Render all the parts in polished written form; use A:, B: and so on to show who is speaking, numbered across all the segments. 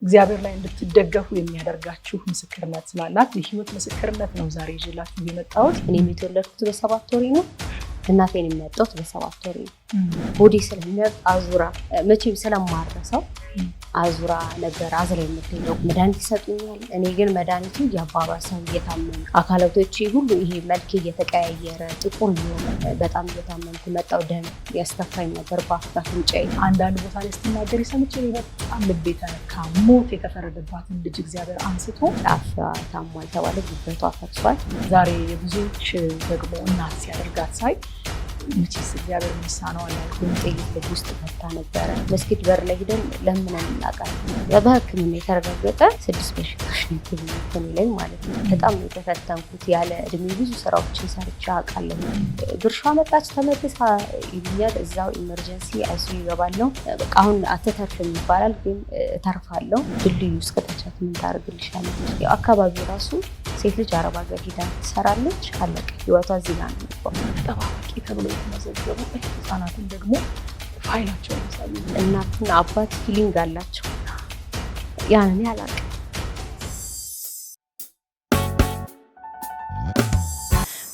A: እግዚአብሔር ላይ እንድትደገፉ የሚያደርጋችሁ ምስክርነት ስላላት የህይወት ምስክርነት ነው ዛሬ ይዤላችሁ የመጣሁት።
B: እኔ የተወለድኩት በ7 ወሬ ነው። እናቴን የሚያጣሁት በ7 ወሬ ነው። ቦዲ ስለሚያጥ አዙራ መቼም ስለማረሰው አዙራ ነበር አዝላ የምትሄደው። መድኃኒት ይሰጡኛል። እኔ ግን መድኃኒቱ እያባባሰው እየታመመ አካላቶቼ ሁሉ ይሄ መልክ እየተቀያየረ ጥቁር እየሆነ በጣም እየታመምኩ መጣሁ። ደም ያስተፋኝ ነበር በአፍንጫዬ።
A: አንዳንድ ቦታ ላይ ስትናገሪ ሰምቼ በጣም ልቤ ተነካ። ሞት የተፈረደባትን ልጅ እግዚአብሔር አንስቶ
B: አፍ ታሟል ተባለ፣ ጉበቷ ፈርሷል።
A: ዛሬ የብዙዎች ደግሞ እናት ሲያደርጋት ሳይ መቼስ እግዚአብሔር የሚሳነዋል አልኩኝ።
B: ጥይት ልብ ውስጥ መታ ነበረ። መስጊድ በር ላይ ሄደን ለምነን እናውቃለን። በሕክምና የተረጋገጠ 6 በሽታዎች ነው ላይ ማለት ነው። በጣም የተፈተንኩት ያለ እድሜ ብዙ ስራዎችን ሰርቼ አውቃለሁ። ድርሻ መጣች ተመልሳ ይሉኛል። እዛው ኢመርጀንሲ አይሲዩ ይገባለሁ። በቃ አሁን አትተርፍም ይባላል፣ ግን እተርፋለሁ። ድልድዩ እስከተቻት ምን ታደርግልሻለች? ያው አካባቢው ራሱ ሴት ልጅ አረብ ሀገር ሄዳ ትሰራለች፣ አለቀ ህይወቷ እዚህ ጋር ነው የሚቆመው።
A: ተጠባባቂ ተብሎ የተመዘገቡ ህፃናትን ደግሞ ፋይላቸውን ያሳዩ።
B: እናትና አባት ፊሊንግ አላቸው። ያንን ያላቀ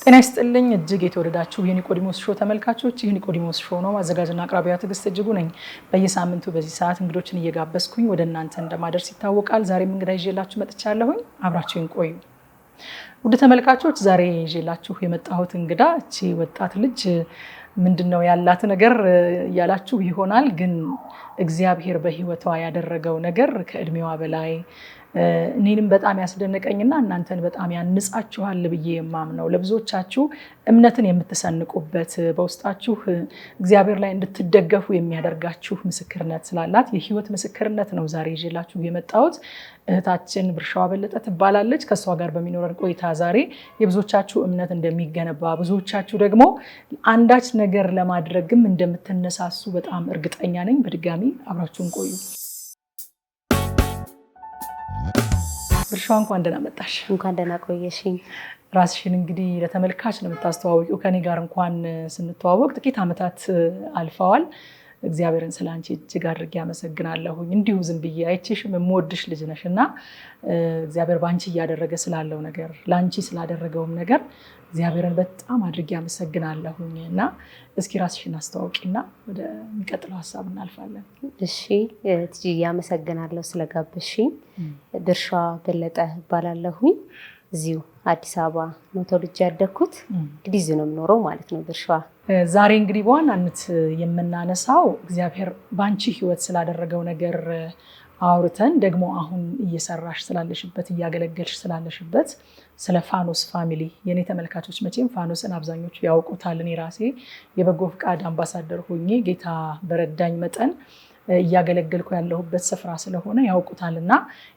A: ጤና ይስጥልኝ እጅግ የተወደዳችሁ የኒቆዲሞስ ሾው ተመልካቾች፣ ይህ ኒቆዲሞስ ሾው ነው። አዘጋጅና አቅራቢያ ትዕግስት እጅጉ ነኝ። በየሳምንቱ በዚህ ሰዓት እንግዶችን እየጋበዝኩኝ ወደ እናንተ እንደማደርስ ይታወቃል። ዛሬም እንግዳ ይዤላችሁ መጥቻለሁኝ። አብራችሁን ቆዩ። ውድ ተመልካቾች፣ ዛሬ ይዤላችሁ የመጣሁት እንግዳ እቺ ወጣት ልጅ ምንድነው ያላት ነገር እያላችሁ ይሆናል። ግን እግዚአብሔር በህይወቷ ያደረገው ነገር ከእድሜዋ በላይ እኔንም በጣም ያስደነቀኝና እናንተን በጣም ያንጻችኋል ብዬ የማምነው ለብዙዎቻችሁ እምነትን የምትሰንቁበት በውስጣችሁ እግዚአብሔር ላይ እንድትደገፉ የሚያደርጋችሁ ምስክርነት ስላላት የህይወት ምስክርነት ነው ዛሬ ይዤላችሁ የመጣሁት። እህታችን ብርሻዋ በለጠ ትባላለች። ከእሷ ጋር በሚኖረን ቆይታ ዛሬ የብዙዎቻችሁ እምነት እንደሚገነባ፣ ብዙዎቻችሁ ደግሞ አንዳች ነገር ለማድረግም እንደምትነሳሱ በጣም እርግጠኛ ነኝ። በድጋሚ አብራችሁን ቆዩ። ብርሻዋ እንኳን ደህና መጣሽ።
B: እንኳን ደህና ቆየሽኝ።
A: ራስሽን እንግዲህ ለተመልካች ነው የምታስተዋወቂው። ከኔ ጋር እንኳን ስንተዋወቅ ጥቂት ዓመታት አልፈዋል። እግዚአብሔርን ስለ አንቺ እጅግ አድርጌ አመሰግናለሁኝ። እንዲሁ ዝም ብዬ አይቼሽም የምወድሽ ልጅ ነሽ እና እግዚአብሔር በአንቺ እያደረገ ስላለው ነገር ለአንቺ ስላደረገውም ነገር እግዚአብሔርን በጣም አድርጌ አመሰግናለሁኝ። እና እስኪ ራስሽን አስተዋውቂና ወደሚቀጥለው ሀሳብ እናልፋለን።
B: እሺ ትጂ፣ አመሰግናለሁ ስለጋበዝሽኝ። ብርሻዋ በለጠ እባላለሁኝ። እዚሁ አዲስ አበባ ነው ተወልጄ ያደግኩት። እንግዲህ እዚሁ ነው የምኖረው ማለት ነው። ብርሻዋ
A: ዛሬ እንግዲህ በዋናነት የምናነሳው እግዚአብሔር በአንቺ ህይወት ስላደረገው ነገር አውርተን ደግሞ አሁን እየሰራሽ ስላለሽበት እያገለገልሽ ስላለሽበት ስለ ፋኖስ ፋሚሊ የኔ ተመልካቾች መቼም ፋኖስን አብዛኞቹ ያውቁታል። እኔ ራሴ የበጎ ፍቃድ አምባሳደር ሆኜ ጌታ በረዳኝ መጠን እያገለገልኩ ያለሁበት ስፍራ ስለሆነ ያውቁታል። እና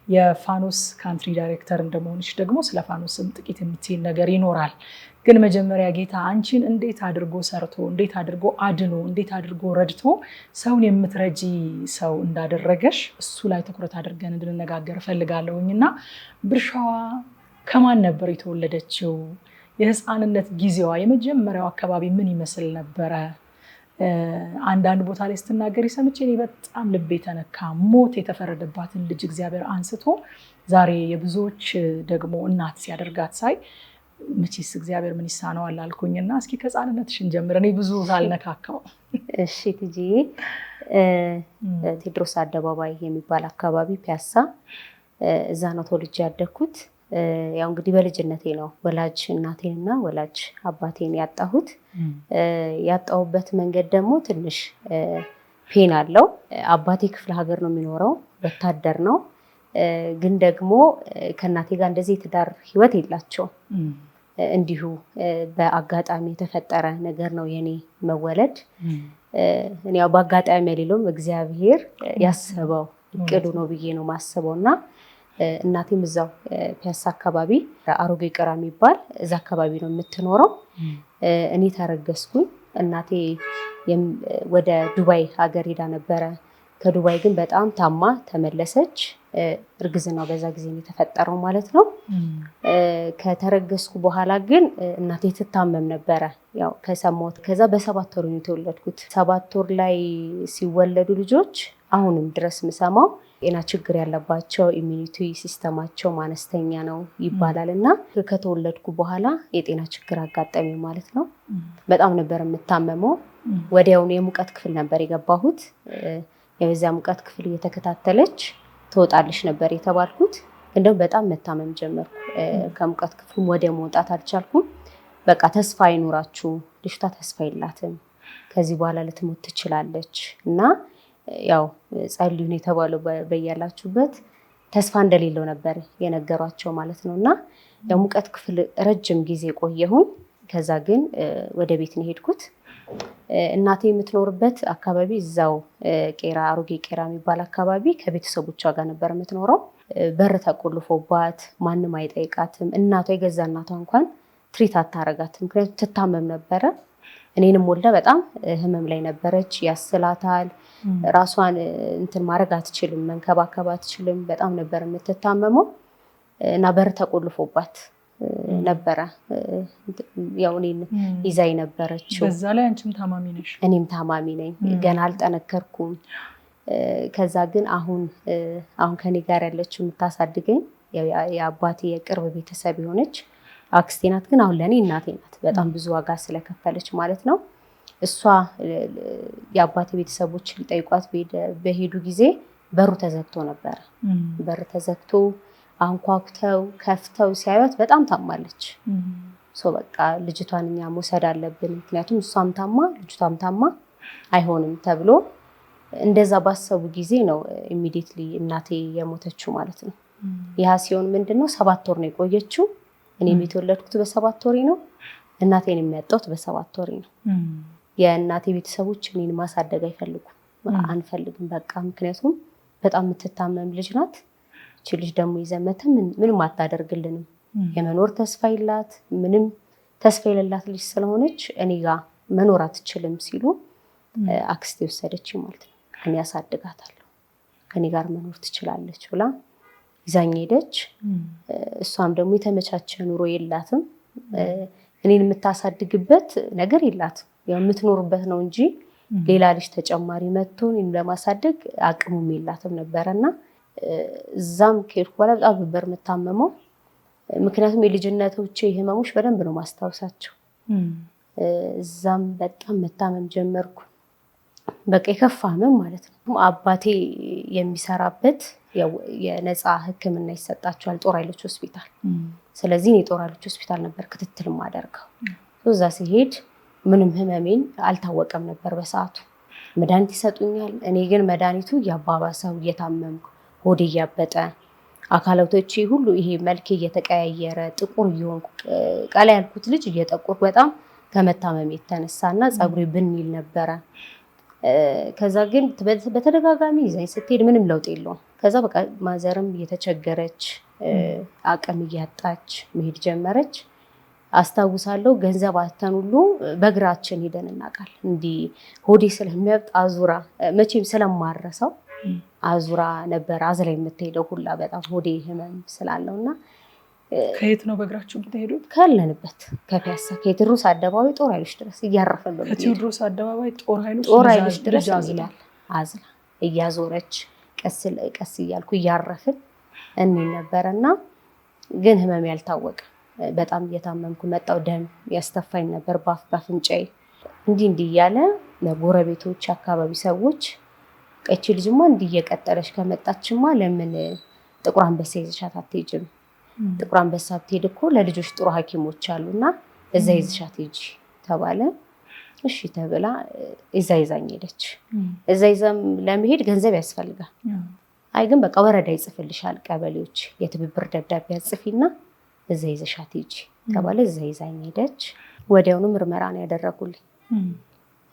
A: የፋኖስ ካንትሪ ዳይሬክተር እንደመሆንሽ ደግሞ ስለ ፋኖስም ጥቂት የምትይን ነገር ይኖራል። ግን መጀመሪያ ጌታ አንቺን እንዴት አድርጎ ሰርቶ እንዴት አድርጎ አድኖ እንዴት አድርጎ ረድቶ ሰውን የምትረጂ ሰው እንዳደረገሽ እሱ ላይ ትኩረት አድርገን እንድንነጋገር እፈልጋለሁኝ። እና ብርሻዋ ከማን ነበር የተወለደችው? የህፃንነት ጊዜዋ የመጀመሪያው አካባቢ ምን ይመስል ነበረ? አንዳንድ ቦታ ላይ ስትናገሪ ሰምቼ እኔ በጣም ልቤ ተነካ። ሞት የተፈረደባትን ልጅ እግዚአብሔር አንስቶ ዛሬ የብዙዎች ደግሞ እናት ሲያደርጋት ሳይ መቼስ እግዚአብሔር ምን ይሳነዋል አልኩኝና እስኪ ከህፃንነትሽን ጀምር፣ እኔ ብዙ ሳልነካካው።
B: እሺ ትጂ፣ ቴዎድሮስ አደባባይ የሚባል አካባቢ ፒያሳ፣ እዛ ነው ተወልጄ ያደግኩት። ያው እንግዲህ በልጅነቴ ነው ወላጅ እናቴንና ወላጅ አባቴን ያጣሁት። ያጣሁበት መንገድ ደግሞ ትንሽ ፔን አለው። አባቴ ክፍለ ሀገር ነው የሚኖረው፣ ወታደር ነው። ግን ደግሞ ከእናቴ ጋር እንደዚህ የትዳር ህይወት የላቸውም። እንዲሁ በአጋጣሚ የተፈጠረ ነገር ነው የኔ መወለድ። እኔ ያው በአጋጣሚ የሌለውም እግዚአብሔር ያሰበው እቅዱ ነው ብዬ ነው ማስበው። እና እናቴም እዛው ፒያሳ አካባቢ አሮጌ ቅራ የሚባል እዛ አካባቢ ነው የምትኖረው። እኔ ተረገዝኩኝ። እናቴ ወደ ዱባይ ሀገር ሄዳ ነበረ። ከዱባይ ግን በጣም ታማ ተመለሰች። እርግዝናው በዛ ጊዜ ነው የተፈጠረው ማለት ነው። ከተረገዝኩ በኋላ ግን እናቴ ትታመም ነበረ። ያው ከሰማሁት ከዛ በ7 ወር ነው የተወለድኩት። 7 ወር ላይ ሲወለዱ ልጆች አሁንም ድረስ ምሰማው ጤና ችግር ያለባቸው ኢሚኒቲ ሲስተማቸው ማነስተኛ ነው ይባላል እና ከተወለድኩ በኋላ የጤና ችግር አጋጠመኝ ማለት ነው። በጣም ነበር የምታመመው። ወዲያውኑ የሙቀት ክፍል ነበር የገባሁት። የበዚያ ሙቀት ክፍል እየተከታተለች ትወጣለች ነበር የተባልኩት። እንደው በጣም መታመም ጀመርኩ። ከሙቀት ክፍሉ ወዲያ መውጣት አልቻልኩም። በቃ ተስፋ አይኖራችሁ፣ ልጅቷ ተስፋ የላትም፣ ከዚህ በኋላ ልትሞት ትችላለች እና ያው ጸልዩን የተባለው በያላችሁበት ተስፋ እንደሌለው ነበር የነገሯቸው ማለት ነው። እና የሙቀት ክፍል ረጅም ጊዜ ቆየሁኝ። ከዛ ግን ወደ ቤት ነው የሄድኩት። እናቴ የምትኖርበት አካባቢ እዛው ቄራ፣ አሮጌ ቄራ የሚባል አካባቢ ከቤተሰቦቿ ጋር ነበር የምትኖረው። በር ተቆልፎባት ማንም አይጠይቃትም። እናቷ የገዛ እናቷ እንኳን ትሪት አታረጋትም፣ ምክንያቱም ትታመም ነበረ። እኔንም ወልዳ በጣም ህመም ላይ ነበረች። ያስላታል፣ ራሷን እንትን ማድረግ አትችልም፣ መንከባከብ አትችልም። በጣም ነበር የምትታመመው እና በር ተቆልፎባት ነበረ። ያው እኔን ይዛኝ ነበረችው።
A: በዛ ላይ አንቺም ታማሚ ነሽ?
B: እኔም ታማሚ ነኝ። ገና አልጠነከርኩም። ከዛ ግን አሁን ከኔ ጋር ያለችው የምታሳድገኝ የአባቴ የቅርብ ቤተሰብ የሆነች አክስቴ ናት። ግን አሁን ለእኔ እናቴ ናት። በጣም ብዙ ዋጋ ስለከፈለች ማለት ነው። እሷ የአባቴ ቤተሰቦች ሊጠይቋት በሄዱ ጊዜ በሩ ተዘግቶ ነበረ። በር ተዘግቶ አንኳኩተው ከፍተው ሲያዩት በጣም ታማለች። በቃ ልጅቷን እኛ መውሰድ አለብን፣ ምክንያቱም እሷም ታማ ልጅቷም ታማ አይሆንም ተብሎ እንደዛ ባሰቡ ጊዜ ነው ኢሚዲየትሊ እናቴ የሞተችው ማለት ነው። ያ ሲሆን ምንድነው 7 ወር ነው የቆየችው። እኔም የተወለድኩት በ7 ወሬ ነው። እናቴን የሚያጣሁት በ7 ወሬ ነው። የእናቴ ቤተሰቦች እኔን ማሳደግ አይፈልጉም፣ አንፈልግም በቃ። ምክንያቱም በጣም የምትታመም ልጅ ናት። እቺ ልጅ ደግሞ ይዘመተም ምንም አታደርግልንም፣ የመኖር ተስፋ የላት፣ ምንም ተስፋ የሌላት ልጅ ስለሆነች እኔ ጋር መኖር አትችልም ሲሉ አክስቴ ወሰደች ማለት ነው። እኔ ያሳድጋታለሁ፣ ከኔ ጋር መኖር ትችላለች ብላ ይዛኝ ሄደች። እሷም ደግሞ የተመቻቸ ኑሮ የላትም፣ እኔን የምታሳድግበት ነገር የላትም። ያው የምትኖርበት ነው እንጂ ሌላ ልጅ ተጨማሪ መጥቶ እኔን ለማሳደግ አቅሙም የላትም ነበረና እዛም ከሄድኩ በኋላ በጣም ነበር የምታመመው። ምክንያቱም የልጅነቶቼ ህመሞች በደንብ ነው ማስታወሳቸው። እዛም በጣም መታመም ጀመርኩ። በቃ የከፋ ህመም ማለት ነው። አባቴ የሚሰራበት የነፃ ሕክምና ይሰጣቸዋል ጦር ኃይሎች ሆስፒታል። ስለዚህ የጦር ኃይሎች ሆስፒታል ነበር ክትትል ማደርገው። እዛ ሲሄድ ምንም ህመሜን አልታወቀም ነበር በሰዓቱ። መድኃኒት ይሰጡኛል። እኔ ግን መድኃኒቱ እያባባሰው እየታመምኩ ሆዴ እያበጠ አካላቶቼ ሁሉ ይሄ መልክ እየተቀያየረ ጥቁር እየሆንኩ ቀላ ያልኩት ልጅ እየጠቆርኩ በጣም ከመታመም የተነሳና ፀጉሬ ብን ይል ነበረ። ከዛ ግን በተደጋጋሚ ይዛኝ ስትሄድ ምንም ለውጥ የለውም። ከዛ በቃ ማዘርም እየተቸገረች አቅም እያጣች መሄድ ጀመረች። አስታውሳለሁ ገንዘብ አተን ሁሉ በእግራችን ሄደን እናውቃለን። እንዲህ ሆዴ ስለሚያብጥ አዙራ መቼም ስለማረሰው አዙራ ነበር አዝላ የምትሄደው ሁላ በጣም ሆዴ ህመም ስላለውና።
A: ከየት ነው በእግራችሁ የምትሄዱት?
B: ካለንበት ከፒያሳ ከቴዎድሮስ አደባባይ ጦር ኃይሎች ድረስ እያረፈን ነው።
A: ከቴዎድሮስ አደባባይ ጦር ኃይሎች
B: ድረስ አዝላ እያዞረች ቀስ እያልኩ እያረፍን እኔ ነበረና ግን ህመም ያልታወቀ በጣም እየታመምኩ መጣው። ደም ያስተፋኝ ነበር በአፍንጫዬ። እንዲህ እያለ ለጎረቤቶች አካባቢ ሰዎች እቺ ልጅማ እንዲህ እየቀጠለች ከመጣችማ ለምን ጥቁር አንበሳ ይዘሻት አትሄጂም? ጥቁር አንበሳ ብትሄድ እኮ ለልጆች ጥሩ ሐኪሞች አሉና እዛ ይዘሻት ሂጂ ተባለ። እሺ ተብላ ይዛኝ ሄደች። እዛ ይዛም ለመሄድ ገንዘብ ያስፈልጋል። አይ ግን በቃ ወረዳ ይጽፍልሻል፣ ቀበሌዎች የትብብር ደብዳቤ ያጽፊና እዛ ይዘሻት ሂጂ ተባለ። እዛ ይዛኝ ሄደች። ወዲያውኑ ምርመራ ነው ያደረጉልኝ።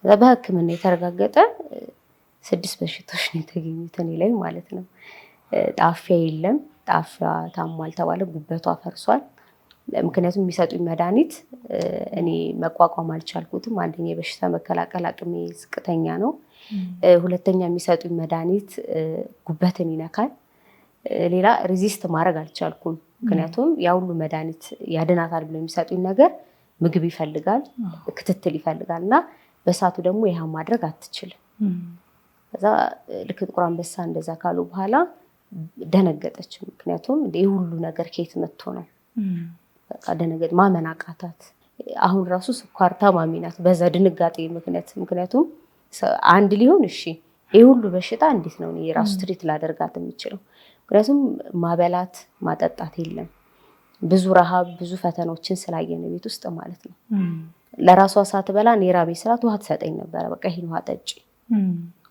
B: በሕክምና የተረጋገጠ 6 በሽታዎች ነው የተገኙት እኔ ላይ ማለት ነው። ጣፊያ የለም፣ ጣፊያ ታሟል ተባለ። ጉበቷ ፈርሷል። ምክንያቱም የሚሰጡኝ መድኃኒት እኔ መቋቋም አልቻልኩትም። አንደኛ የበሽታ መከላከል አቅሜ ዝቅተኛ ነው። ሁለተኛ የሚሰጡኝ መድኃኒት ጉበትን ይነካል። ሌላ ሪዚስት ማድረግ አልቻልኩም። ምክንያቱም ያ ሁሉ መድኃኒት ያድናታል ብሎ የሚሰጡኝ ነገር ምግብ ይፈልጋል፣ ክትትል ይፈልጋል እና በሰዓቱ ደግሞ ይህ ማድረግ አትችልም። ከዛ ልክ ጥቁር አንበሳ እንደዛ ካሉ በኋላ ደነገጠች። ምክንያቱም ይሄ ሁሉ ነገር ከየት መጥቶ ነው? በቃ ደነገጥ፣ ማመን አቃታት። አሁን ራሱ ስኳር ታማሚ ናት በዛ ድንጋጤ ምክንያቱም አንድ ሊሆን እሺ፣ ይሄ ሁሉ በሽታ እንዴት ነው እኔ ራሱ ትሪት ላደርጋት የምችለው? ምክንያቱም ማበላት ማጠጣት የለም። ብዙ ረሃብ ብዙ ፈተናዎችን ስላየን ቤት ውስጥ ማለት ነው። ለራሷ ሳትበላ እኔ ራቤ ስላት ውሃ ትሰጠኝ ነበረ። በቃ ይሄን ውሃ ጠጪ፣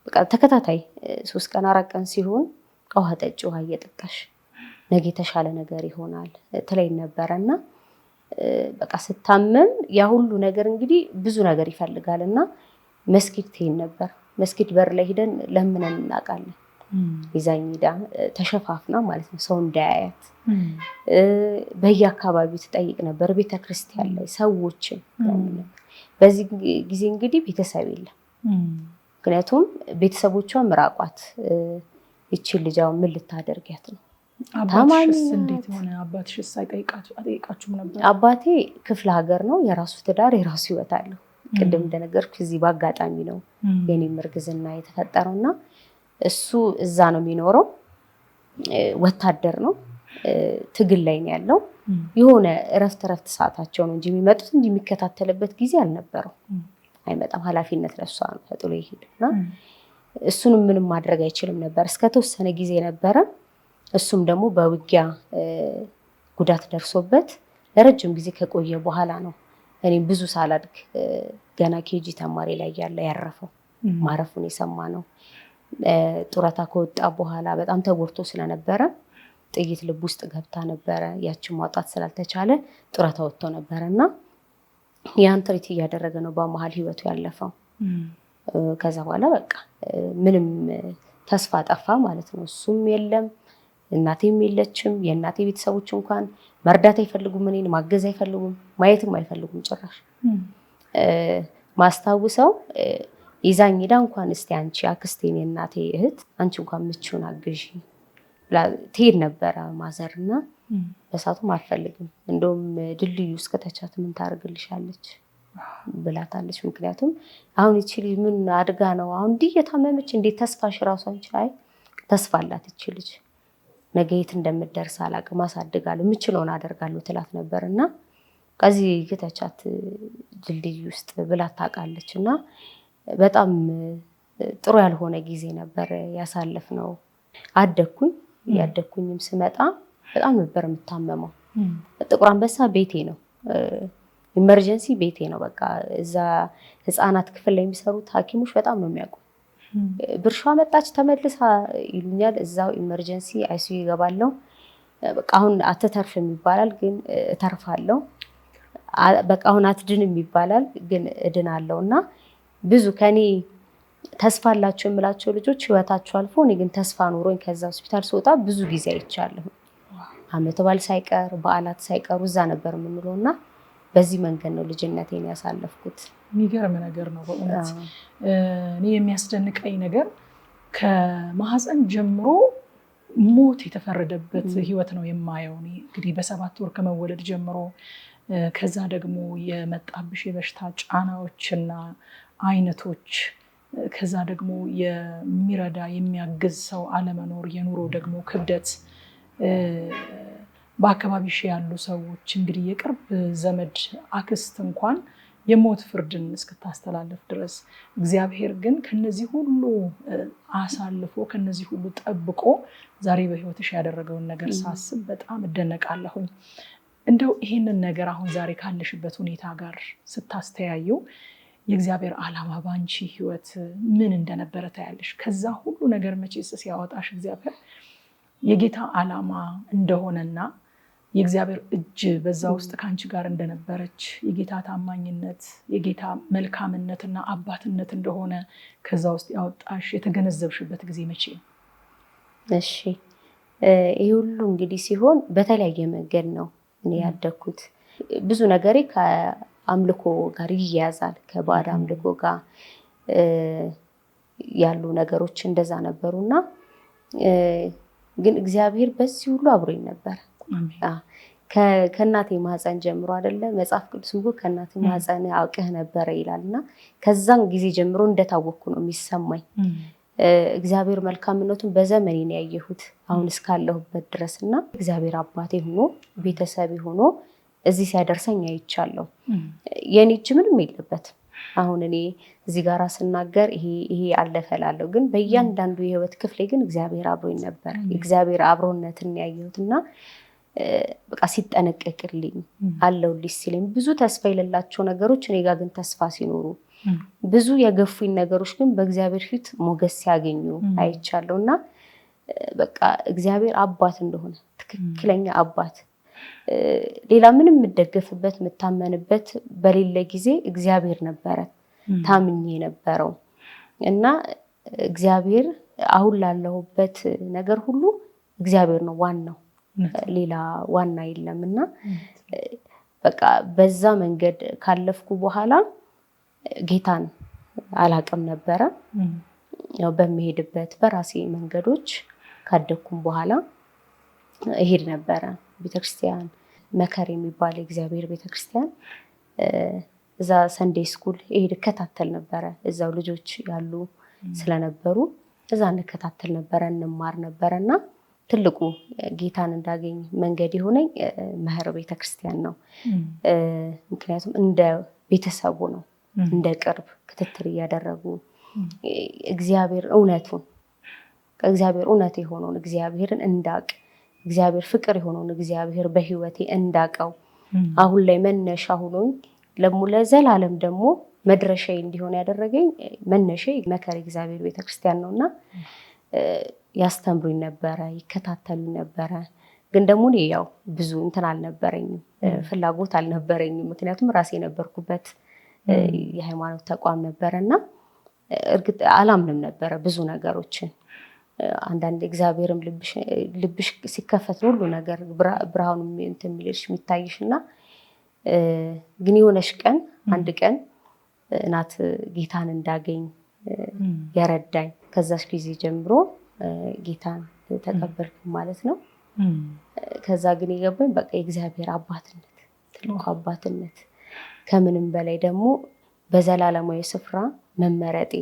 B: በቃ ተከታታይ 3 ቀን 4 ቀን ሲሆን ውሃ ጠጪ፣ ውሃ እየጠጣሽ ነገ የተሻለ ነገር ይሆናል ትለኝ ነበረና በቃ ስታመም ያ ሁሉ ነገር እንግዲህ ብዙ ነገር ይፈልጋልና መስጊድ ትሄድ ነበር። መስጊድ በር ላይ ሄደን ለምነን እናውቃለን። ይዛኝ ሄዳ ተሸፋፍና ማለት ነው ሰው እንዳያያት በየአካባቢው ትጠይቅ ነበር፣ ቤተክርስቲያን ላይ ሰዎችን። በዚህ ጊዜ እንግዲህ ቤተሰብ የለም። ምክንያቱም ቤተሰቦቿ ምራቋት፣ ይቺ ልጅ አሁን ምን ልታደርጊያት ነው?
A: አባትሽስ እንዴት ሆነ? አባትሽስ አይጠይቃችሁም ነበር?
B: አባቴ ክፍለ ሀገር ነው፣ የራሱ ትዳር የራሱ ህይወት አለው። ቅድም እንደነገርኩሽ እዚህ በአጋጣሚ ነው የኔም እርግዝና የተፈጠረውና እሱ እዛ ነው የሚኖረው። ወታደር ነው፣ ትግል ላይ ነው ያለው። የሆነ እረፍት ሰዓታቸው ነው እንጂ የሚመጡት እንዲህ የሚከታተልበት ጊዜ አልነበረው። አይመጣም፣ ኃላፊነት ለሷ ነው ተጥሎ ይሄድና እሱንም ምንም ማድረግ አይችልም ነበር። እስከተወሰነ ጊዜ ነበረ። እሱም ደግሞ በውጊያ ጉዳት ደርሶበት ለረጅም ጊዜ ከቆየ በኋላ ነው እኔም ብዙ ሳላድግ ገና ኬጂ ተማሪ ላይ ያለ ያረፈው። ማረፉን የሰማ ነው። ጡረታ ከወጣ በኋላ በጣም ተጎድቶ ስለነበረ ጥይት ልብ ውስጥ ገብታ ነበረ። ያችን ማውጣት ስላልተቻለ ጡረታ ወጥቶ ነበረና ያን ትሪት እያደረገ ነው በመሀል ህይወቱ ያለፈው። ከዛ በኋላ በቃ ምንም ተስፋ ጠፋ ማለት ነው። እሱም የለም፣ እናቴም የለችም። የእናቴ ቤተሰቦች እንኳን መርዳት አይፈልጉም፣ እኔን ማገዝ አይፈልጉም፣ ማየትም አይፈልጉም ጭራሽ። ማስታውሰው ይዛኝ ሄዳ እንኳን እስቲ አንቺ አክስቴን የእናቴ እህት አንቺ እንኳን ምቹን አግዢ ትሄድ ነበረ ማዘርና በሳቱም አትፈልግም። እንደውም ድልድዩ እስከተቻት ምን ታደርግልሻለች ብላታለች። ምክንያቱም አሁን ይቺ ልጅ ምን አድጋ ነው አሁን እንዲህ እየታመመች እንዴት ተስፋሽ ራሷን ቻይ ተስፋ አላት ይቺ ልጅ ነገ የት እንደምትደርስ አላውቅም፣ አሳድጋለሁ፣ የምችለውን አደርጋለሁ ትላት ነበርና ከዚህ ከተቻት ድልድዩ ውስጥ ብላ ታውቃለች። እና በጣም ጥሩ ያልሆነ ጊዜ ነበር ያሳለፍነው። ያደግኩኝም ስመጣ በጣም ነበር የምታመመው። ጥቁር አንበሳ ቤቴ ነው፣ ኢመርጀንሲ ቤቴ ነው። በቃ እዛ ህፃናት ክፍል ላይ የሚሰሩት ሐኪሞች በጣም ነው የሚያውቁ። ብርሿ መጣች ተመልሳ ይሉኛል። እዛው ኢመርጀንሲ አይሲዩ ይገባለሁ። በቃ አሁን አትተርፍም ይባላል፣ ግን እተርፋለሁ። በቃ አሁን አትድንም ይባላል፣ ግን እድናለሁ። እና ብዙ ከኔ ተስፋ አላቸው የምላቸው ልጆች ህይወታቸው አልፎ እኔ ግን ተስፋ ኖሮኝ ከዛ ሆስፒታል ስወጣ ብዙ ጊዜ አይቻለሁ። ዓመት በዓል ሳይቀር በዓላት ሳይቀሩ እዛ ነበር የምንውለው እና በዚህ መንገድ ነው ልጅነቴን ያሳለፍኩት።
A: የሚገርም ነገር ነው በእውነት። እኔ የሚያስደንቀኝ ነገር ከማህፀን ጀምሮ ሞት የተፈረደበት ህይወት ነው የማየው። እኔ እንግዲህ በ7 ወር ከመወለድ ጀምሮ ከዛ ደግሞ የመጣብሽ የበሽታ ጫናዎችና አይነቶች፣ ከዛ ደግሞ የሚረዳ የሚያግዝ ሰው አለመኖር፣ የኑሮ ደግሞ ክብደት፣ በአካባቢሽ ያሉ ሰዎች እንግዲህ የቅርብ ዘመድ አክስት እንኳን የሞት ፍርድን እስክታስተላለፍ ድረስ እግዚአብሔር ግን ከነዚህ ሁሉ አሳልፎ ከነዚህ ሁሉ ጠብቆ ዛሬ በህይወትሽ ያደረገውን ነገር ሳስብ በጣም እደነቃለሁኝ። እንደው ይህንን ነገር አሁን ዛሬ ካለሽበት ሁኔታ ጋር ስታስተያየው የእግዚአብሔር ዓላማ በአንቺ ህይወት ምን እንደነበረ ታያለሽ? ከዛ ሁሉ ነገር መቼስ ሲያወጣሽ እግዚአብሔር የጌታ ዓላማ እንደሆነና የእግዚአብሔር እጅ በዛ ውስጥ ከአንቺ ጋር እንደነበረች፣ የጌታ ታማኝነት የጌታ መልካምነትና አባትነት እንደሆነ ከዛ ውስጥ ያወጣሽ የተገነዘብሽበት ጊዜ መቼ ነው?
B: እሺ፣ ይህ ሁሉ እንግዲህ ሲሆን በተለያየ መንገድ ነው እኔ ያደግኩት። ብዙ ነገሬ ከአምልኮ ጋር ይያያዛል። ከባዕድ አምልኮ ጋር ያሉ ነገሮች እንደዛ ነበሩና ግን እግዚአብሔር በዚህ ሁሉ አብሮኝ ነበር። ከእናቴ ማህፀን ጀምሮ አይደለ መጽሐፍ ቅዱስም እኮ ከእናቴ ማህፀን አውቅህ ነበረ ይላልና ከዛን ጊዜ ጀምሮ እንደታወቅኩ ነው የሚሰማኝ። እግዚአብሔር መልካምነቱን በዘመኔ ነው ያየሁት አሁን እስካለሁበት ድረስና እግዚአብሔር አባቴ ሆኖ ቤተሰብ ሆኖ እዚህ ሲያደርሰኝ አይቻለሁ። የኔ እጅ ምንም የለበትም። አሁን እኔ እዚህ ጋር ስናገር ይሄ አለፈላለሁ፣ ግን በእያንዳንዱ የህይወት ክፍሌ ግን እግዚአብሔር አብሮኝ ነበር። እግዚአብሔር አብሮነትን ያየሁትና በቃ ሲጠነቀቅልኝ አለውልሽ ሲለኝ ብዙ ተስፋ የሌላቸው ነገሮች እኔ ጋር ግን ተስፋ ሲኖሩ ብዙ የገፉኝ ነገሮች ግን በእግዚአብሔር ፊት ሞገስ ሲያገኙ አይቻለሁና በቃ እግዚአብሔር አባት እንደሆነ ትክክለኛ አባት ሌላ ምንም የምደገፍበት የምታመንበት በሌለ ጊዜ እግዚአብሔር ነበረ ታምኜ ነበረው እና እግዚአብሔር አሁን ላለሁበት ነገር ሁሉ እግዚአብሔር ነው ዋናው፣ ሌላ ዋና የለምና በቃ በዛ መንገድ ካለፍኩ በኋላ ጌታን አላቅም ነበረ። ያው በሚሄድበት በራሴ መንገዶች ካደኩም በኋላ እሄድ ነበረ ቤተክርስቲያን መከር የሚባል የእግዚአብሔር ቤተክርስቲያን እዛ ሰንዴይ ስኩል እከታተል ነበረ። እዛው ልጆች ያሉ ስለነበሩ እዛ እንከታተል ነበረ፣ እንማር ነበረና ትልቁ ጌታን እንዳገኝ መንገድ የሆነኝ መህር ቤተክርስቲያን ነው። ምክንያቱም እንደ ቤተሰቡ ነው፣ እንደ ቅርብ ክትትል እያደረጉ እግዚአብሔር እውነቱን ከእግዚአብሔር እውነት የሆነውን እግዚአብሔርን እንዳቅ እግዚአብሔር ፍቅር የሆነውን እግዚአብሔር በህይወቴ እንዳቀው አሁን ላይ መነሻ ሆኖኝ ለዘላለም ደግሞ መድረሻዬ እንዲሆን ያደረገኝ መነሻዬ መከር እግዚአብሔር ቤተክርስቲያን ነውና ያስተምሩኝ ነበረ፣ ይከታተሉኝ ነበረ። ግን ደግሞ እኔ ያው ብዙ እንትን አልነበረኝም፣ ፍላጎት አልነበረኝም። ምክንያቱም ራሴ የነበርኩበት የሃይማኖት ተቋም ነበረና እርግጥ አላምንም ነበረ ብዙ ነገሮችን። አንዳንድ እግዚአብሔርም ልብሽ ሲከፈት ሁሉ ነገር ብርሃኑ እንትን የሚልሽ የሚታይሽና ግን የሆነሽ ቀን አንድ ቀን እናት ጌታን እንዳገኝ ያረዳኝ ከዛሽ ጊዜ ጀምሮ ጌታን ተቀበልኩ ማለት ነው። ከዛ ግን የገባኝ በቃ የእግዚአብሔር አባትነት ትልቁ አባትነት ከምንም በላይ ደግሞ በዘላለማዊ ስፍራ መመረጤ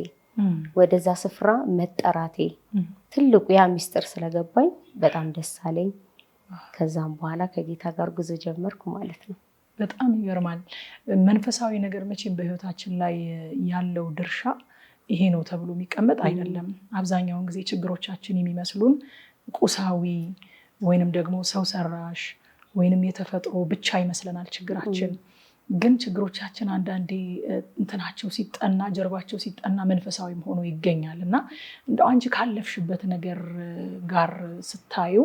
B: ወደዛ ስፍራ መጠራቴ ትልቁ ያ ሚስጥር ስለገባኝ በጣም ደስ አለኝ። ከዛም በኋላ ከጌታ ጋር ጉዞ ጀመርኩ ማለት ነው።
A: በጣም ይገርማል። መንፈሳዊ ነገር መቼም በህይወታችን ላይ ያለው ድርሻ ይሄ ነው ተብሎ የሚቀመጥ አይደለም። አብዛኛውን ጊዜ ችግሮቻችን የሚመስሉን ቁሳዊ ወይንም ደግሞ ሰው ሰራሽ ወይንም የተፈጥሮ ብቻ ይመስለናል ችግራችን። ግን ችግሮቻችን አንዳንዴ እንትናቸው ሲጠና ጀርባቸው ሲጠና መንፈሳዊም ሆኖ ይገኛል እና እንደው አንቺ ካለፍሽበት ነገር ጋር ስታዩ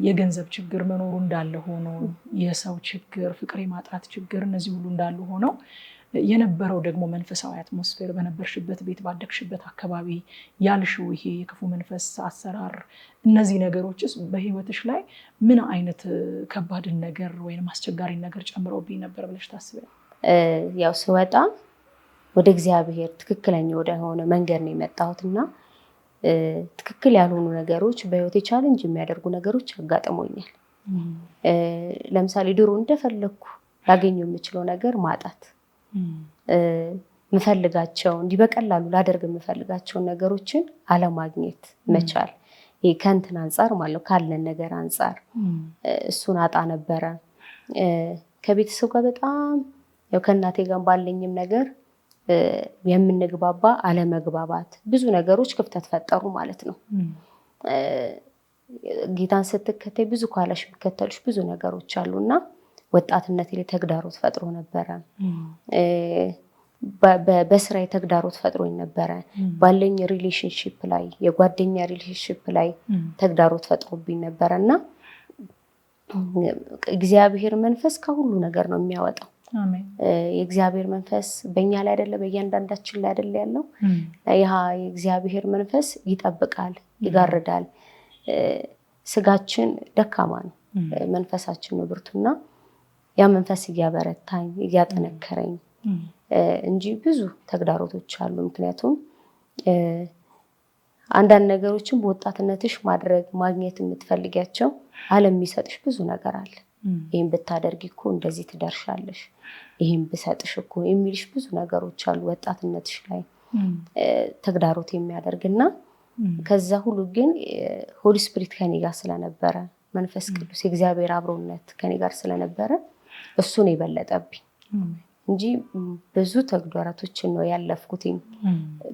A: የገንዘብ ችግር መኖሩ እንዳለ ሆኖ የሰው ችግር፣ ፍቅር የማጣት ችግር እነዚህ ሁሉ እንዳሉ ሆነው የነበረው ደግሞ መንፈሳዊ አትሞስፌር በነበርሽበት ቤት ባደግሽበት አካባቢ ያልሽው ይሄ የክፉ መንፈስ አሰራር እነዚህ ነገሮችስ በህይወትሽ ላይ ምን አይነት ከባድን ነገር ወይም አስቸጋሪ ነገር ጨምረውብኝ ነበር ብለሽ ታስቢያለሽ?
B: ያው ስወጣ ወደ እግዚአብሔር ትክክለኛ ወደ ሆነ መንገድ ነው የመጣሁትና ትክክል ያልሆኑ ነገሮች በህይወቴ ቻሌንጅ የሚያደርጉ ነገሮች አጋጥሞኛል። ለምሳሌ ድሮ እንደፈለኩ ላገኘው የምችለው ነገር ማጣት፣ ምፈልጋቸው እንዲህ በቀላሉ ላደርግ የምፈልጋቸው ነገሮችን አለማግኘት መቻል፣ ይሄ ከእንትን አንፃር ማለት ካለን ነገር አንፃር እሱን አጣ ነበረ። ከቤተሰብ ጋር በጣም ያው ከእናቴ ጋር ባለኝም ነገር የምንግባባ አለመግባባት ብዙ ነገሮች ክፍተት ፈጠሩ ማለት ነው። ጌታን ስትከተይ ብዙ ኋላሽ የሚከተሉሽ ብዙ ነገሮች አሉና ወጣትነት ላይ ተግዳሮት ፈጥሮ ነበረ። በስራዬ ተግዳሮት ፈጥሮኝ ነበረ። ባለኝ ሪሌሽንሺፕ ላይ የጓደኛ ሪሌሽንሺፕ ላይ ተግዳሮት ፈጥሮብኝ ነበረና እግዚአብሔር መንፈስ ከሁሉ ነገር ነው የሚያወጣው።
A: አሜን።
B: የእግዚአብሔር መንፈስ በእኛ ላይ አይደለ በእያንዳንዳችን ላይ አይደለ ያለው። ያ የእግዚአብሔር መንፈስ ይጠብቃል፣ ይጋርዳል። ስጋችን ደካማ ነው፣ መንፈሳችን ነው ብርቱና ያ መንፈስ እያበረታኝ እያጠነከረኝ እንጂ ብዙ ተግዳሮቶች አሉ። ምክንያቱም አንዳንድ ነገሮችን በወጣትነትሽ ማድረግ ማግኘት የምትፈልጊያቸው ዓለም የሚሰጥሽ ብዙ ነገር አለ። ይሄን ብታደርጊ እኮ እንደዚህ ትደርሻለሽ፣ ይሄን ብሰጥሽ እኮ የሚልሽ ብዙ ነገሮች አሉ ወጣትነትሽ ላይ። ተግዳሮት የሚያደርግና ከዛ ሁሉ ግን ሆሊ ስፒሪት ከኔ ጋር ስለነበረ መንፈስ ቅዱስ የእግዚአብሔር አብሮነት ከኔ ጋር ስለነበረ እሱን የበለጠብኝ እንጂ ብዙ ተግዳሮቶችን ነው ያለፍኩትኝ።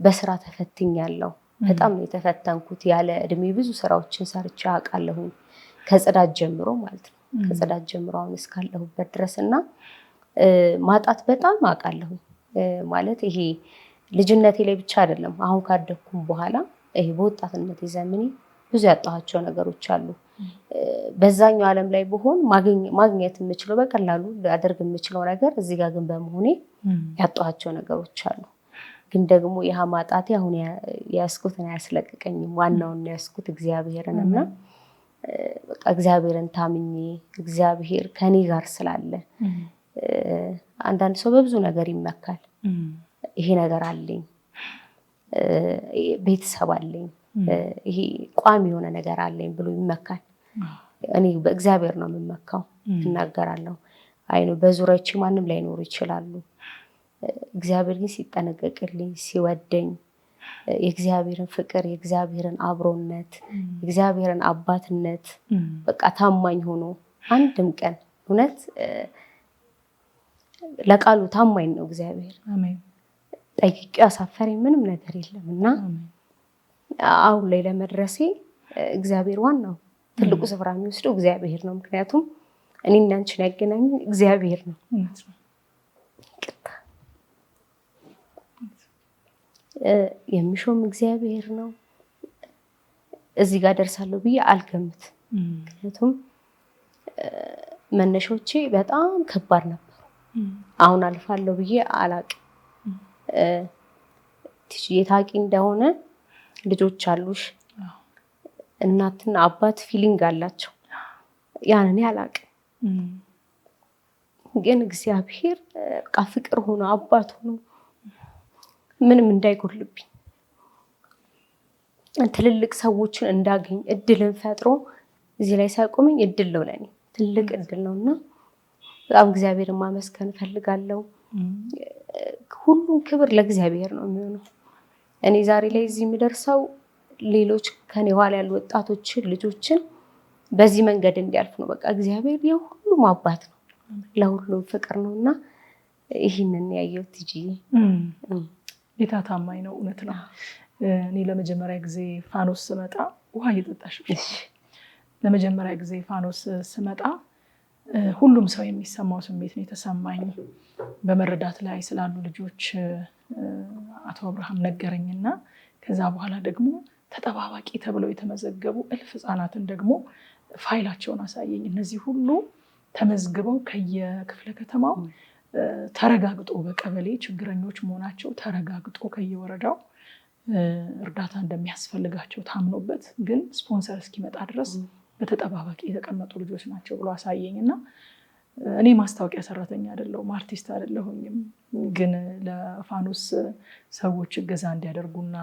B: በስራ ተፈትኛለሁ። በጣም ነው የተፈተንኩት። ያለ እድሜ ብዙ ስራዎችን ሰርቼ አውቃለሁ። ከጽዳት ጀምሮ ማለት ነው። ከጽዳት ጀምሮ አሁን እስካለሁበት ድረስና ማጣት በጣም አውቃለሁ። ማለት ይሄ ልጅነቴ ላይ ብቻ አይደለም፣ አሁን ካደኩም በኋላ ይሄ በወጣትነት ዘመኔ ብዙ ያጣኋቸው ነገሮች አሉ። በዛኛው ዓለም ላይ ብሆን ማግኘት የምችለው በቀላሉ ላደርግ የምችለው ነገር እዚህ ጋር ግን በመሆኔ ያጣኋቸው ነገሮች አሉ። ግን ደግሞ ይሄ ማጣቴ አሁን ያስኩትን አያስለቅቀኝም። ዋናውን ያስኩት እግዚአብሔርን እና በቃ እግዚአብሔርን ታምኜ እግዚአብሔር ከኔ ጋር ስላለ አንዳንድ ሰው በብዙ ነገር ይመካል። ይሄ ነገር አለኝ፣ ቤተሰብ አለኝ፣ ይሄ ቋሚ የሆነ ነገር አለኝ ብሎ ይመካል። እኔ በእግዚአብሔር ነው የምመካው። እናገራለሁ። አይኑ በዙሪያችን ማንም ላይኖሩ ይችላሉ። እግዚአብሔር ግን ሲጠነቀቅልኝ ሲወደኝ የእግዚአብሔርን ፍቅር የእግዚአብሔርን አብሮነት የእግዚአብሔርን አባትነት በቃ ታማኝ ሆኖ አንድም ቀን እውነት ለቃሉ ታማኝ ነው እግዚአብሔር። አሜን። ጠይቄው ያሳፈረኝ ምንም ነገር የለም እና አሁን ላይ ለመድረሴ እግዚአብሔር ዋናው ትልቁ ስፍራ የሚወስደው እግዚአብሔር ነው። ምክንያቱም እኔና አንቺን ያገናኘን እግዚአብሔር ነው። የሚሾም እግዚአብሔር ነው። እዚህ ጋር ደርሳለሁ ብዬ አልገምትም። ምክንያቱም መነሾቼ በጣም ከባድ ነበሩ። አሁን አልፋለሁ ብዬ አላቅም። የታቂ እንደሆነ ልጆች አሉሽ፣ እናትና አባት ፊሊንግ አላቸው። ያን እኔ አላቅም። ግን እግዚአብሔር በቃ ፍቅር ሆኖ አባት ሆኖ ምንም እንዳይጎልብኝ ትልልቅ ሰዎችን እንዳገኝ እድልን ፈጥሮ እዚህ ላይ ሳይቆመኝ እድል ነው ለኔ ትልቅ እድል ነውና በጣም እግዚአብሔርን ማመስገን ፈልጋለሁ። ሁሉም ክብር ለእግዚአብሔር ነው የሚሆነው። እኔ ዛሬ ላይ እዚህ የሚደርሰው ሌሎች ከኔ ኋላ ያሉ ወጣቶችን ልጆችን በዚህ መንገድ እንዲያልፍ ነው። በቃ እግዚአብሔር የሁሉም አባት ነው፣ ለሁሉም ፍቅር ነውና ይህንን ያየሁት እንጂ
A: ጌታ ታማኝ ነው። እውነት ነው። እኔ ለመጀመሪያ ጊዜ ፋኖስ ስመጣ ውሃ እየጠጣሽ ለመጀመሪያ ጊዜ ፋኖስ ስመጣ ሁሉም ሰው የሚሰማው ስሜት ነው የተሰማኝ። በመረዳት ላይ ስላሉ ልጆች አቶ አብርሃም ነገረኝና ከዛ በኋላ ደግሞ ተጠባባቂ ተብለው የተመዘገቡ እልፍ ህፃናትን ደግሞ ፋይላቸውን አሳየኝ። እነዚህ ሁሉ ተመዝግበው ከየክፍለ ከተማው ተረጋግጦ በቀበሌ ችግረኞች መሆናቸው ተረጋግጦ ከየወረዳው እርዳታ እንደሚያስፈልጋቸው ታምኖበት ግን ስፖንሰር እስኪመጣ ድረስ በተጠባባቂ የተቀመጡ ልጆች ናቸው ብሎ አሳየኝ እና እኔ ማስታወቂያ ሰራተኛ አይደለሁም፣ አርቲስት አይደለሁኝም። ግን ለፋኖስ ሰዎች እገዛ እንዲያደርጉና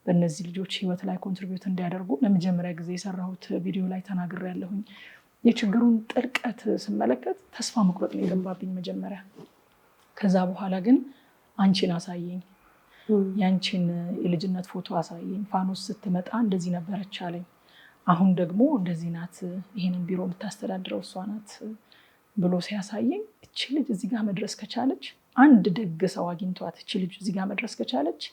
A: በእነዚህ ልጆች ህይወት ላይ ኮንትሪቢዩት እንዲያደርጉ ለመጀመሪያ ጊዜ የሰራሁት ቪዲዮ ላይ ተናግሬያለሁኝ። የችግሩን ጥልቀት ስመለከት ተስፋ መቁረጥ ነው የገባብኝ መጀመሪያ። ከዛ በኋላ ግን አንቺን አሳየኝ፣ ያንቺን የልጅነት ፎቶ አሳየኝ። ፋኖስ ስትመጣ እንደዚህ ነበረች አለኝ። አሁን ደግሞ እንደዚህ ናት፣ ይሄንን ቢሮ የምታስተዳድረው እሷ ናት ብሎ ሲያሳየኝ እቺ ልጅ እዚህ ጋር መድረስ ከቻለች፣ አንድ ደግ ሰው አግኝቷት እቺ ልጅ እዚህ ጋር መድረስ ከቻለች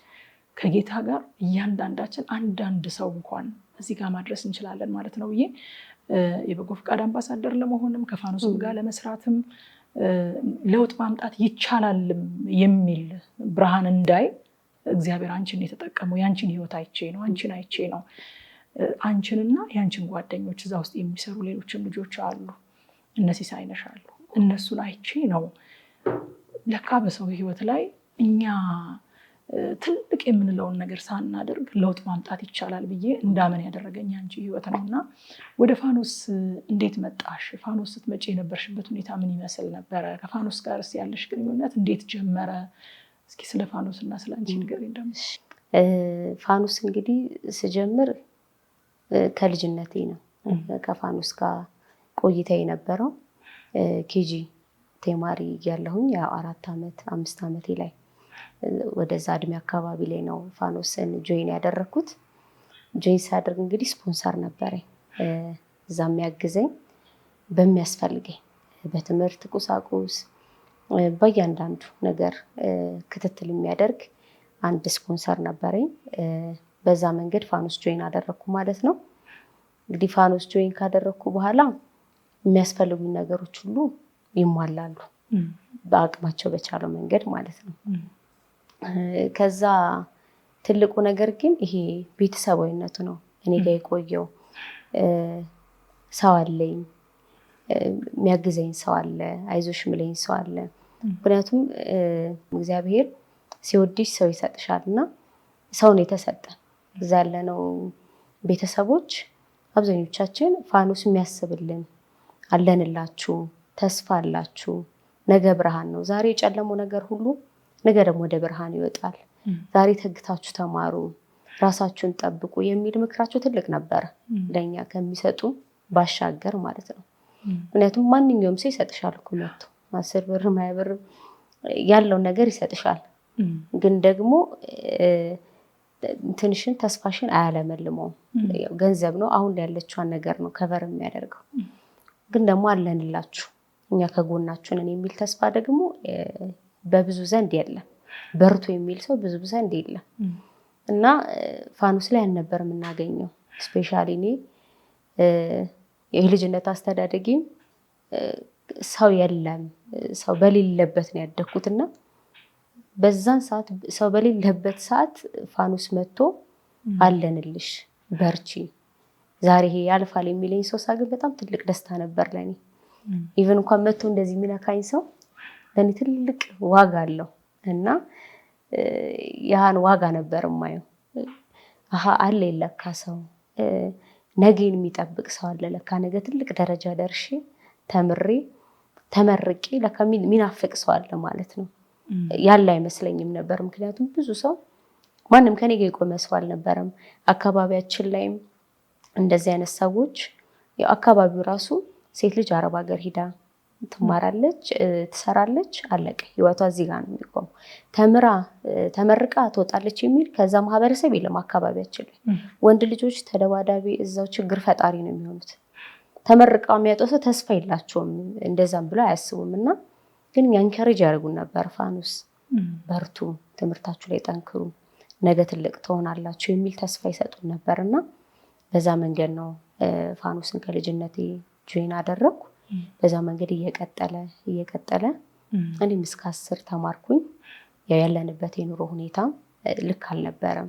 A: ከጌታ ጋር እያንዳንዳችን አንዳንድ ሰው እንኳን እዚህ ጋር ማድረስ እንችላለን ማለት ነው ብዬ የበጎ ፈቃድ አምባሳደር ለመሆንም ከፋኖስም ጋር ለመስራትም ለውጥ ማምጣት ይቻላልም የሚል ብርሃን እንዳይ እግዚአብሔር አንቺን የተጠቀመው ያንቺን ህይወት አይቼ ነው፣ አንቺን አይቼ ነው። አንቺንና ያንቺን ጓደኞች እዛ ውስጥ የሚሰሩ ሌሎችም ልጆች አሉ፣ እነዚህ ሳይነሽ አሉ። እነሱን አይቼ ነው ለካ በሰው ህይወት ላይ እኛ ትልቅ የምንለውን ነገር ሳናደርግ ለውጥ ማምጣት ይቻላል ብዬ እንዳመን ያደረገኝ አንቺ ህይወት ነውና ወደ ፋኖስ እንዴት መጣሽ? ፋኖስ ስትመጪ የነበርሽበት ሁኔታ ምን ይመስል ነበረ? ከፋኖስ ጋር ያለሽ ግንኙነት እንዴት ጀመረ? እስኪ ስለ ፋኖስ እና ስለ አንቺ ንገሪኝ ደግሞ።
B: ፋኖስ እንግዲህ ስጀምር ከልጅነቴ ነው ከፋኖስ ጋር ቆይታ የነበረው። ኬጂ ተማሪ እያለሁኝ 4 ዓመት 5 ዓመቴ ላይ ወደዛ እድሜ አካባቢ ላይ ነው ፋኖስን ጆይን ያደረኩት። ጆይን ሳደርግ እንግዲህ ስፖንሰር ነበረኝ እዛ የሚያግዘኝ በሚያስፈልገኝ በትምህርት ቁሳቁስ በእያንዳንዱ ነገር ክትትል የሚያደርግ አንድ ስፖንሰር ነበረኝ። በዛ መንገድ ፋኖስ ጆይን አደረኩ ማለት ነው። እንግዲህ ፋኖስ ጆይን ካደረኩ በኋላ የሚያስፈልጉኝ ነገሮች ሁሉ ይሟላሉ በአቅማቸው በቻለው መንገድ ማለት ነው። ከዛ ትልቁ ነገር ግን ይሄ ቤተሰባዊነቱ ነው እኔ ጋር የቆየው። ሰው አለኝ፣ የሚያግዘኝ ሰው አለ፣ አይዞሽ ምለኝ ሰው አለ። ምክንያቱም እግዚአብሔር ሲወድሽ ሰው ይሰጥሻል እና ሰውን የተሰጠን እዛ ያለነው ቤተሰቦች አብዛኞቻችን ፋኖስ የሚያስብልን አለንላችሁ፣ ተስፋ አላችሁ፣ ነገ ብርሃን ነው፣ ዛሬ የጨለመው ነገር ሁሉ ነገ ደግሞ ወደ ብርሃን ይወጣል፣ ዛሬ ተግታችሁ ተማሩ፣ ራሳችሁን ጠብቁ የሚል ምክራቸው ትልቅ ነበረ ለእኛ ከሚሰጡ ባሻገር ማለት ነው። ምክንያቱም ማንኛውም ሰው ይሰጥሻል እኮ መጥቶ 10 ብር 20 ብር ያለውን ነገር ይሰጥሻል። ግን ደግሞ ትንሽን ተስፋሽን አያለመልመውም። ገንዘብ ነው አሁን ያለችዋን ነገር ነው ከቨር የሚያደርገው። ግን ደግሞ አለንላችሁ እኛ ከጎናችሁ ነን የሚል ተስፋ ደግሞ በብዙ ዘንድ የለም። በርቱ የሚል ሰው ብዙ ዘንድ የለም እና ፋኖስ ላይ አልነበር የምናገኘው። ስፔሻሊ እኔ የልጅነት አስተዳደጌም ሰው የለም ሰው በሌለበት ነው ያደግኩትና በዛን ሰዓት ሰው በሌለበት ሰዓት ፋኖስ መጥቶ አለንልሽ በርቺ ዛሬ ይሄ ያልፋል የሚለኝ ሰው ሳገኝ በጣም ትልቅ ደስታ ነበር ለኔ። ኢቭን እንኳን መጥቶ እንደዚህ የሚነካኝ ሰው ለኔ ትልቅ ዋጋ አለው እና ያን ዋጋ ነበር የማየው። አለ ለካ ሰው ነገን የሚጠብቅ ሰው አለ ለካ ነገ ትልቅ ደረጃ ደርሼ ተመርቄ ለካ የሚናፍቅ ሰው አለ ማለት ነው። ያለ አይመስለኝም ነበር። ምክንያቱም ብዙ ሰው ማንም ከኔ ጋር የቆመ ሰው አልነበረም። አካባቢያችን ላይም እንደዚህ አይነት ሰዎች አካባቢው ራሱ ሴት ልጅ አረብ ሀገር ሂዳ ትማራለች፣ ትሰራለች፣ አለቀ ህይወቷ እዚህ ጋር ነው የሚቆመው። ተመርቃ ትወጣለች የሚል ከዛ ማህበረሰብ የለም አካባቢያችን ላይ። ወንድ ልጆች ተደባዳቢ እዛው ችግር ፈጣሪ ነው የሚሆኑት። ተመርቀው የሚያወጡ ሰው ተስፋ የላቸውም እንደዛም ብለው አያስቡም። እና ግን ያንከሬጅ ያደርጉን ነበር። ፋኖስ በርቱ፣ ትምህርታችሁ ላይ ጠንክሩ፣ ነገ ትልቅ ትሆናላችሁ የሚል ተስፋ ይሰጡን ነበር። እና በዛ መንገድ ነው ፋኖስን ከልጅነቴ ጆይን አደረኩ። በዛ መንገድ እየቀጠለ እኔም እስከ 10 ተማርኩኝ። ያለንበት የኑሮ ሁኔታ ልክ አልነበረም።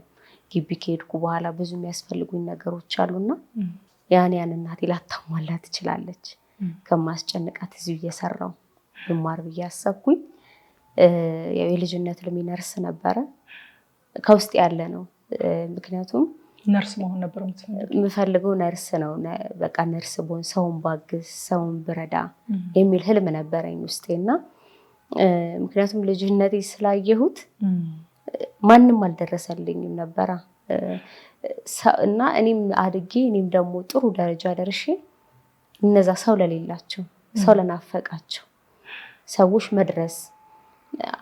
B: ግቢ ከሄድኩ በኋላ ብዙ የሚያስፈልጉኝ ነገሮች አሉና ያን እናቴ ላታሟላ ትችላለች ከማስጨንቃት እዚሁ እየሰራው ብማር ብዬ አሰብኩኝ። የልጅነት ልሜ ነርስ ነበረ፣ ከውስጥ ያለ ነው። ምክንያቱም
A: ነርስ መሆን ነበር
B: የምፈልገው ነርስ ነው። በቃ ነርስ ብሆን ሰውን ባግዝ ሰውን ብረዳ የሚል ህልም ነበረኝ ውስጤና ምክንያቱም ልጅነቴ ስላየሁት ማንም አልደረሰልኝም ነበረ እና እኔም አድጌ እኔም ደግሞ ጥሩ ደረጃ ደርሼ እነዛ ሰው ለሌላቸው ሰው ለናፈቃቸው ሰዎች መድረስ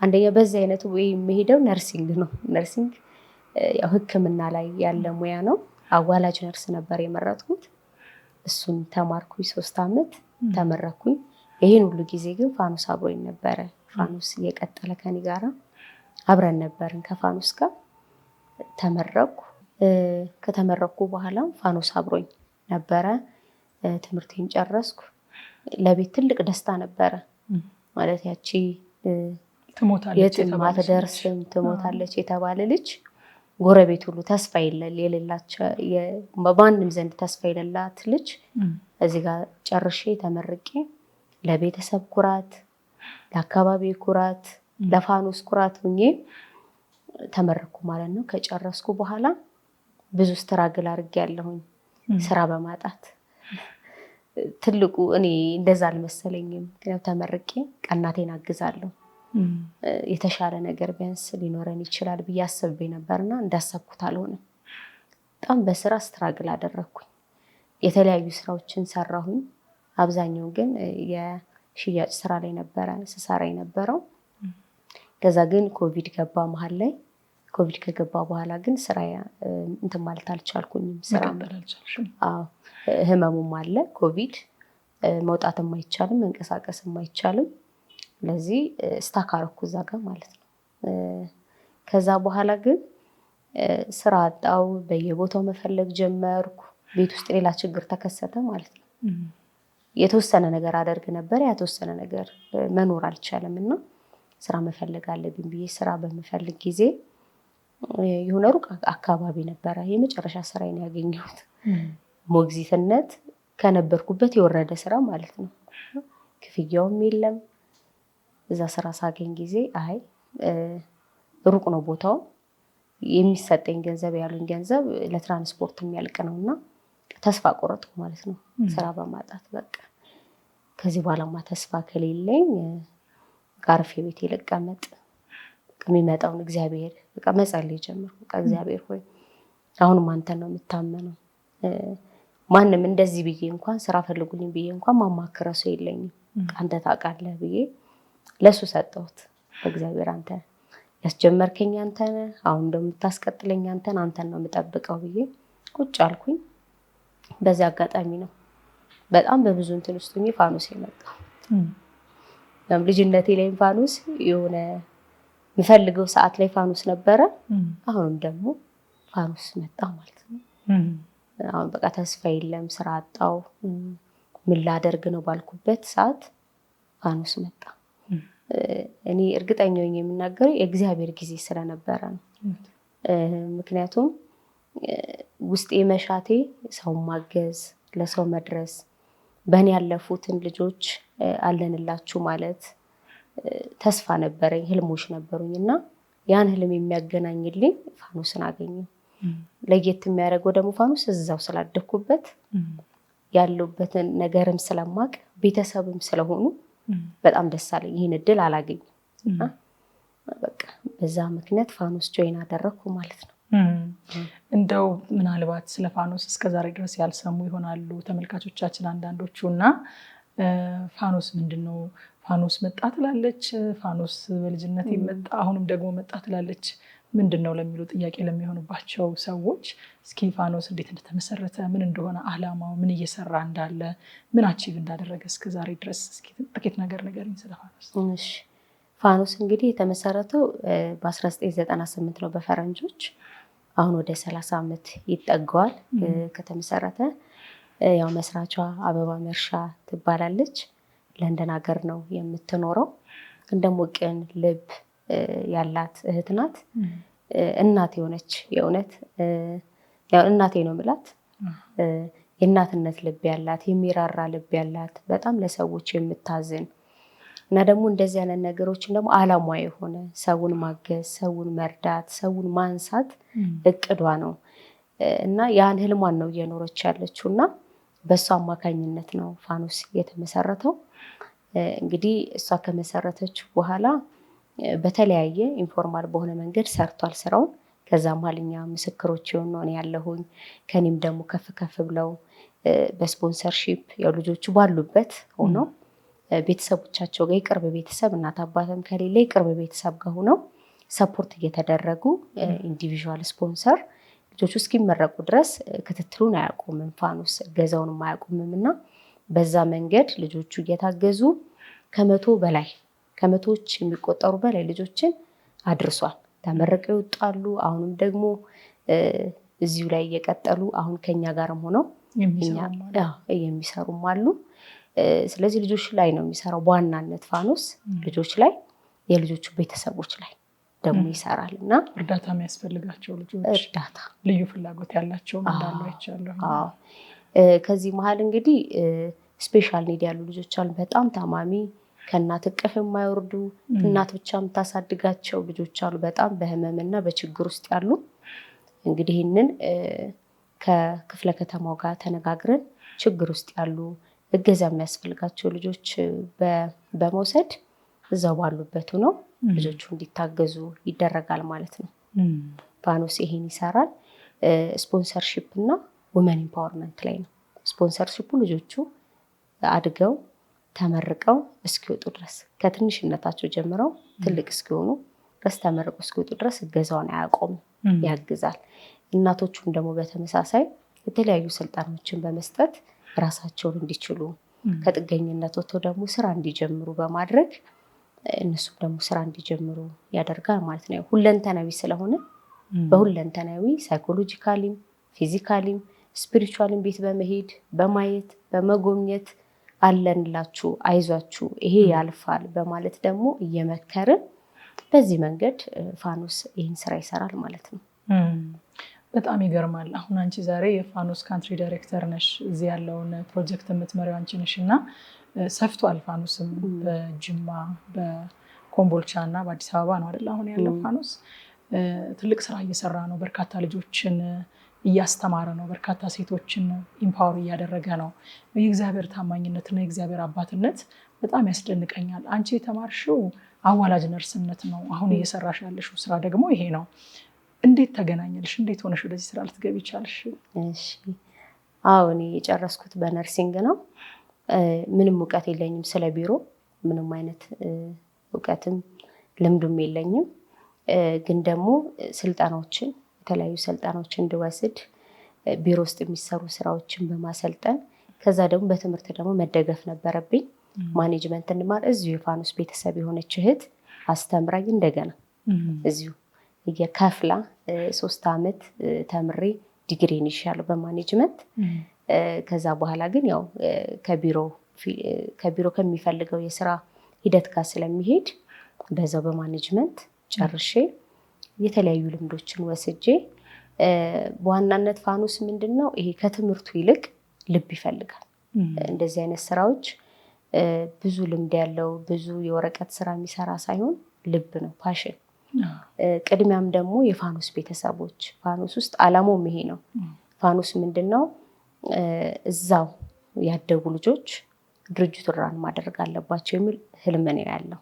B: አንደኛ በዚህ አይነቱ ወይ የሚሄደው ነርሲንግ ነው። ነርሲንግ ያው ሕክምና ላይ ያለ ሙያ ነው። አዋላጅ ነርስ ነበር የመረጥኩት። እሱን ተማርኩኝ 3 ዓመት ተመረኩኝ። ይሄን ሁሉ ጊዜ ግን ፋኖስ አብሮኝ ነበረ። ፋኖስ እየቀጠለ ከኔ ጋራ አብረን ነበርን። ከፋኖስ ጋር ተመረኩ። ከተመረኩ በኋላ ፋኖስ አብሮኝ ነበረ። ትምህርቴን ጨረስኩ። ለቤት ትልቅ ደስታ ነበረ። ማለት ያቺ የትም አትደርስም ትሞታለች የተባለ ልጅ ጎረቤት ሁሉ ተስፋ የሌላቸው በማንም ዘንድ ተስፋ የሌላት ልጅ እዚህ ጋር ጨርሼ ተመርቄ ለቤተሰብ ኩራት፣ ለአካባቢ ኩራት፣ ለፋኖስ ኩራት ሆኜ ተመረኩ ማለት ነው። ከጨረስኩ በኋላ ብዙ ስትራግል አድርጌያለሁኝ ስራ በማጣት ትልቁ እኔ እንደዛ አልመሰለኝም። ምክንያቱም ተመርቄ እናቴን አግዛለሁ የተሻለ ነገር ቢያንስ ሊኖረን ይችላል ብዬ አስቤ ነበርና እንዳሰብኩት አልሆነም። በጣም በስራ ስትራግል አደረኩኝ። የተለያዩ ስራዎችን ሰራሁኝ። አብዛኛው ግን የሽያጭ ስራ ላይ ነበረ ስሰራ የነበረው። ከዛ ግን ኮቪድ ገባ መሀል ላይ። ኮቪድ ከገባ በኋላ ግን ስራ እንትን ማለት አልቻልኩኝም። ስራ ህመሙም አለ ኮቪድ፣ መውጣትም አይቻልም፣ መንቀሳቀስም አይቻልም። ለዚህ ስታክ አደረኩ እዛ ጋር ማለት ነው። ከዛ በኋላ ግን ስራ አጣው፣ በየቦታው መፈለግ ጀመርኩ። ቤት ውስጥ ሌላ ችግር ተከሰተ ማለት ነው። የተወሰነ ነገር አደርግ ነበር፣ የተወሰነ ነገር መኖር አልቻለም እና ስራ መፈለግ አለብኝ ብዬ ስራ በምፈልግ ጊዜ የሆነ ሩቅ አካባቢ ነበረ የመጨረሻ ስራዬን ያገኘሁት። ሞግዚትነት ከነበርኩበት የወረደ ስራ ማለት ነው። ክፍያውም የለም። እዛ ስራ ሳገኝ ጊዜ አይ ሩቅ ነው ቦታው፣ የሚሰጠኝ ገንዘብ ያሉኝ ገንዘብ ለትራንስፖርት የሚያልቅ ነው እና ተስፋ ቆረጥኩ ማለት ነው ስራ በማጣት። በቃ ከዚህ በኋላማ ተስፋ ከሌለኝ ጋርፌ ቤት ልቀመጥ፣ የሚመጣውን እግዚአብሔር በቃ መጸለይ ጀመርኩ። በቃ እግዚአብሔር ሆይ አሁንም አንተን ነው የምታመነው። ማንም እንደዚህ ብዬ እንኳን ስራ ፈልጉልኝ ብዬ እንኳን ማማክረው ሰው የለኝም። አንተ ታውቃለህ ብዬ ለሱ ሰጠሁት። በእግዚአብሔር አንተ ያስጀመርከኝ አንተ ነህ፣ አሁን እንደምታስቀጥለኝ አንተን ነው የምጠብቀው ብዬ ቁጭ አልኩኝ። በዚህ አጋጣሚ ነው በጣም በብዙ እንትን ውስጥ ሆኜ ፋኖስ የመጣው። ልጅነቴ ላይ ፋኖስ የሆነ የምፈልገው ሰዓት ላይ ፋኖስ ነበረ። አሁንም ደግሞ ፋኖስ መጣ ማለት ነው። አሁን በቃ ተስፋ የለም፣ ስራ አጣው፣ ምን ላደርግ ነው ባልኩበት ሰዓት ፋኖስ መጣ። እኔ እርግጠኛ ነኝ የምናገረው የእግዚአብሔር ጊዜ ስለነበረ ነው። ምክንያቱም ውስጤ መሻቴ ሰው ማገዝ፣ ለሰው መድረስ፣ በእኔ ያለፉትን ልጆች አለንላችሁ ማለት ተስፋ ነበረኝ፣ ህልሞች ነበሩኝ እና ያን ህልም የሚያገናኝልኝ ፋኖስን አገኘሁ። ለየት የሚያደርገው ደግሞ ፋኖስ እዛው ስላደኩበት ያለሁበትን ነገርም ስለማቅ ቤተሰብም ስለሆኑ በጣም ደስ አለኝ። ይህን እድል አላገኝም። በቃ በዛ ምክንያት ፋኖስ ጆይን አደረግኩ ማለት ነው።
A: እንደው ምናልባት ስለ ፋኖስ እስከዛሬ ድረስ ያልሰሙ ይሆናሉ ተመልካቾቻችን አንዳንዶቹ እና ፋኖስ ምንድን ነው? ፋኖስ መጣ ትላለች፣ ፋኖስ በልጅነት መጣ አሁንም ደግሞ መጣ ትላለች። ምንድን ነው ለሚሉ ጥያቄ ለሚሆኑባቸው ሰዎች እስኪ ፋኖስ እንዴት እንደተመሰረተ፣ ምን እንደሆነ አላማው፣ ምን እየሰራ እንዳለ፣ ምን አቺቭ እንዳደረገ እስከዛሬ ድረስ እስኪ ጥቂት ነገር ንገሪኝ ስለ ፋኖስ።
B: እሺ፣ ፋኖስ እንግዲህ የተመሰረተው በ1998 ነው በፈረንጆች። አሁን ወደ 30 ዓመት ይጠጋዋል ከተመሰረተ። ያው መስራቿ አበባ መርሻ ትባላለች። ለንደን ሀገር ነው የምትኖረው። እንደሞ ቅን ልብ ያላት እህት ናት። እናት የሆነች የእውነት ያው እናቴ ነው የምላት። የእናትነት ልብ ያላት፣ የሚራራ ልብ ያላት፣ በጣም ለሰዎች የምታዝን እና ደግሞ እንደዚህ አይነት ነገሮችን ደግሞ አላማ የሆነ ሰውን ማገዝ፣ ሰውን መርዳት፣ ሰውን ማንሳት እቅዷ ነው እና ያን ህልሟን ነው እየኖረች ያለችው እና በእሷ አማካኝነት ነው ፋኖስ የተመሰረተው። እንግዲህ እሷ ከመሰረተች በኋላ በተለያየ ኢንፎርማል በሆነ መንገድ ሰርቷል ስራውን። ከዛ ማልኛ ምስክሮች የሆኑ ነው ያለሁኝ። ከኔም ደግሞ ከፍ ከፍ ብለው በስፖንሰርሺፕ ያው ልጆቹ ባሉበት ሆነው ቤተሰቦቻቸው ጋር የቅርብ ቤተሰብ እናት አባትም ከሌለ የቅርብ ቤተሰብ ጋር ሆነው ሰፖርት እየተደረጉ ኢንዲቪዥዋል ስፖንሰር ልጆቹ እስኪመረቁ ድረስ ክትትሉን አያቆምም፣ ፋኖስ ገዛውንም አያቆምም እና በዛ መንገድ ልጆቹ እየታገዙ ከመቶዎች የሚቆጠሩ በላይ ልጆችን አድርሷል። ተመረቀው ይወጣሉ። አሁንም ደግሞ እዚሁ ላይ እየቀጠሉ አሁን ከኛ ጋርም ሆነው የሚሰሩም አሉ። ስለዚህ ልጆች ላይ ነው የሚሰራው በዋናነት ፋኖስ ልጆች ላይ፣ የልጆቹ ቤተሰቦች ላይ ደግሞ ይሰራል እና
A: እርዳታ የሚያስፈልጋቸው ልጆች
B: እርዳታ
A: ልዩ ፍላጎት ያላቸው እንዳሉ አይቻለሁ።
B: ከዚህ መሀል እንግዲህ ስፔሻል ኒድ ያሉ ልጆች አሉ። በጣም ታማሚ ከእናት እቅፍ የማይወርዱ እናት ብቻ የምታሳድጋቸው ልጆች አሉ። በጣም በህመምና በችግር ውስጥ ያሉ እንግዲህ ይህንን ከክፍለ ከተማው ጋር ተነጋግረን ችግር ውስጥ ያሉ እገዛ የሚያስፈልጋቸው ልጆች በመውሰድ እዛው ባሉበት ነው ልጆቹ እንዲታገዙ ይደረጋል ማለት ነው። ፋኖስ ይሄን ይሰራል። ስፖንሰርሺፕ እና ውመን ኢምፓወርመንት ላይ ነው ስፖንሰርሺፑ። ልጆቹ አድገው ተመርቀው እስኪወጡ ድረስ ከትንሽነታቸው ጀምረው ትልቅ እስኪሆኑ ድረስ ተመርቆ እስኪወጡ ድረስ እገዛውን አያቆምም፣ ያግዛል። እናቶቹም ደግሞ በተመሳሳይ የተለያዩ ስልጠናዎችን በመስጠት ራሳቸውን እንዲችሉ ከጥገኝነት ወጥተው ደግሞ ስራ እንዲጀምሩ በማድረግ እነሱም ደግሞ ስራ እንዲጀምሩ ያደርጋል ማለት ነው። ሁለንተናዊ ስለሆነ በሁለንተናዊ ሳይኮሎጂካሊም፣ ፊዚካሊም፣ ስፒሪቹዋሊም ቤት በመሄድ በማየት በመጎብኘት አለንላችሁ፣ አይዟችሁ፣ ይሄ ያልፋል በማለት ደግሞ እየመከርን በዚህ መንገድ ፋኖስ ይህን ስራ ይሰራል ማለት ነው።
A: በጣም ይገርማል። አሁን አንቺ ዛሬ የፋኖስ ካንትሪ ዳይሬክተር ነሽ፣ እዚህ ያለውን ፕሮጀክት የምትመሪው አንቺ ነሽ እና ሰፍቷል። ፋኖስም በጅማ በኮምቦልቻ እና በአዲስ አበባ ነው አይደል አሁን ያለው ፋኖስ። ትልቅ ስራ እየሰራ ነው። በርካታ ልጆችን እያስተማረ ነው። በርካታ ሴቶችን ኢምፓወር እያደረገ ነው። የእግዚአብሔር ታማኝነትና የእግዚአብሔር አባትነት በጣም ያስደንቀኛል። አንቺ የተማርሽው አዋላጅ ነርስነት ነው። አሁን እየሰራሽ ያለሽው ስራ ደግሞ ይሄ ነው። እንዴት ተገናኘልሽ? እንዴት ሆነሽ ወደዚህ ስራ ልትገቢ ቻልሽ?
B: እሺ፣ አዎ እኔ የጨረስኩት በነርሲንግ ነው። ምንም እውቀት የለኝም ስለ ቢሮ፣ ምንም አይነት እውቀትም ልምዱም የለኝም። ግን ደግሞ ስልጠናዎችን የተለያዩ ስልጠናዎችን እንድወስድ ቢሮ ውስጥ የሚሰሩ ስራዎችን በማሰልጠን ከዛ ደግሞ በትምህርት ደግሞ መደገፍ ነበረብኝ። ማኔጅመንት እንማር እዚሁ የፋኖስ ቤተሰብ የሆነች እህት አስተምራኝ እንደገና እዚሁ የከፍላ 3 ዓመት ተምሬ ዲግሪን ይሻለው በማኔጅመንት። ከዛ በኋላ ግን ያው ከቢሮ ከሚፈልገው የስራ ሂደት ጋር ስለሚሄድ በዛው በማኔጅመንት ጨርሼ የተለያዩ ልምዶችን ወስጄ በዋናነት ፋኖስ ምንድነው ይሄ ከትምህርቱ ይልቅ ልብ ይፈልጋል። እንደዚህ አይነት ስራዎች ብዙ ልምድ ያለው ብዙ የወረቀት ስራ የሚሰራ ሳይሆን ልብ ነው፣ ፓሽን። ቅድሚያም ደግሞ የፋኖስ ቤተሰቦች ፋኖስ ውስጥ አላማውም ይሄ ነው። ፋኖስ ምንድነው እዛው ያደጉ ልጆች ድርጅቱን ራን ማድረግ አለባቸው የሚል ህልም ነው ያለው።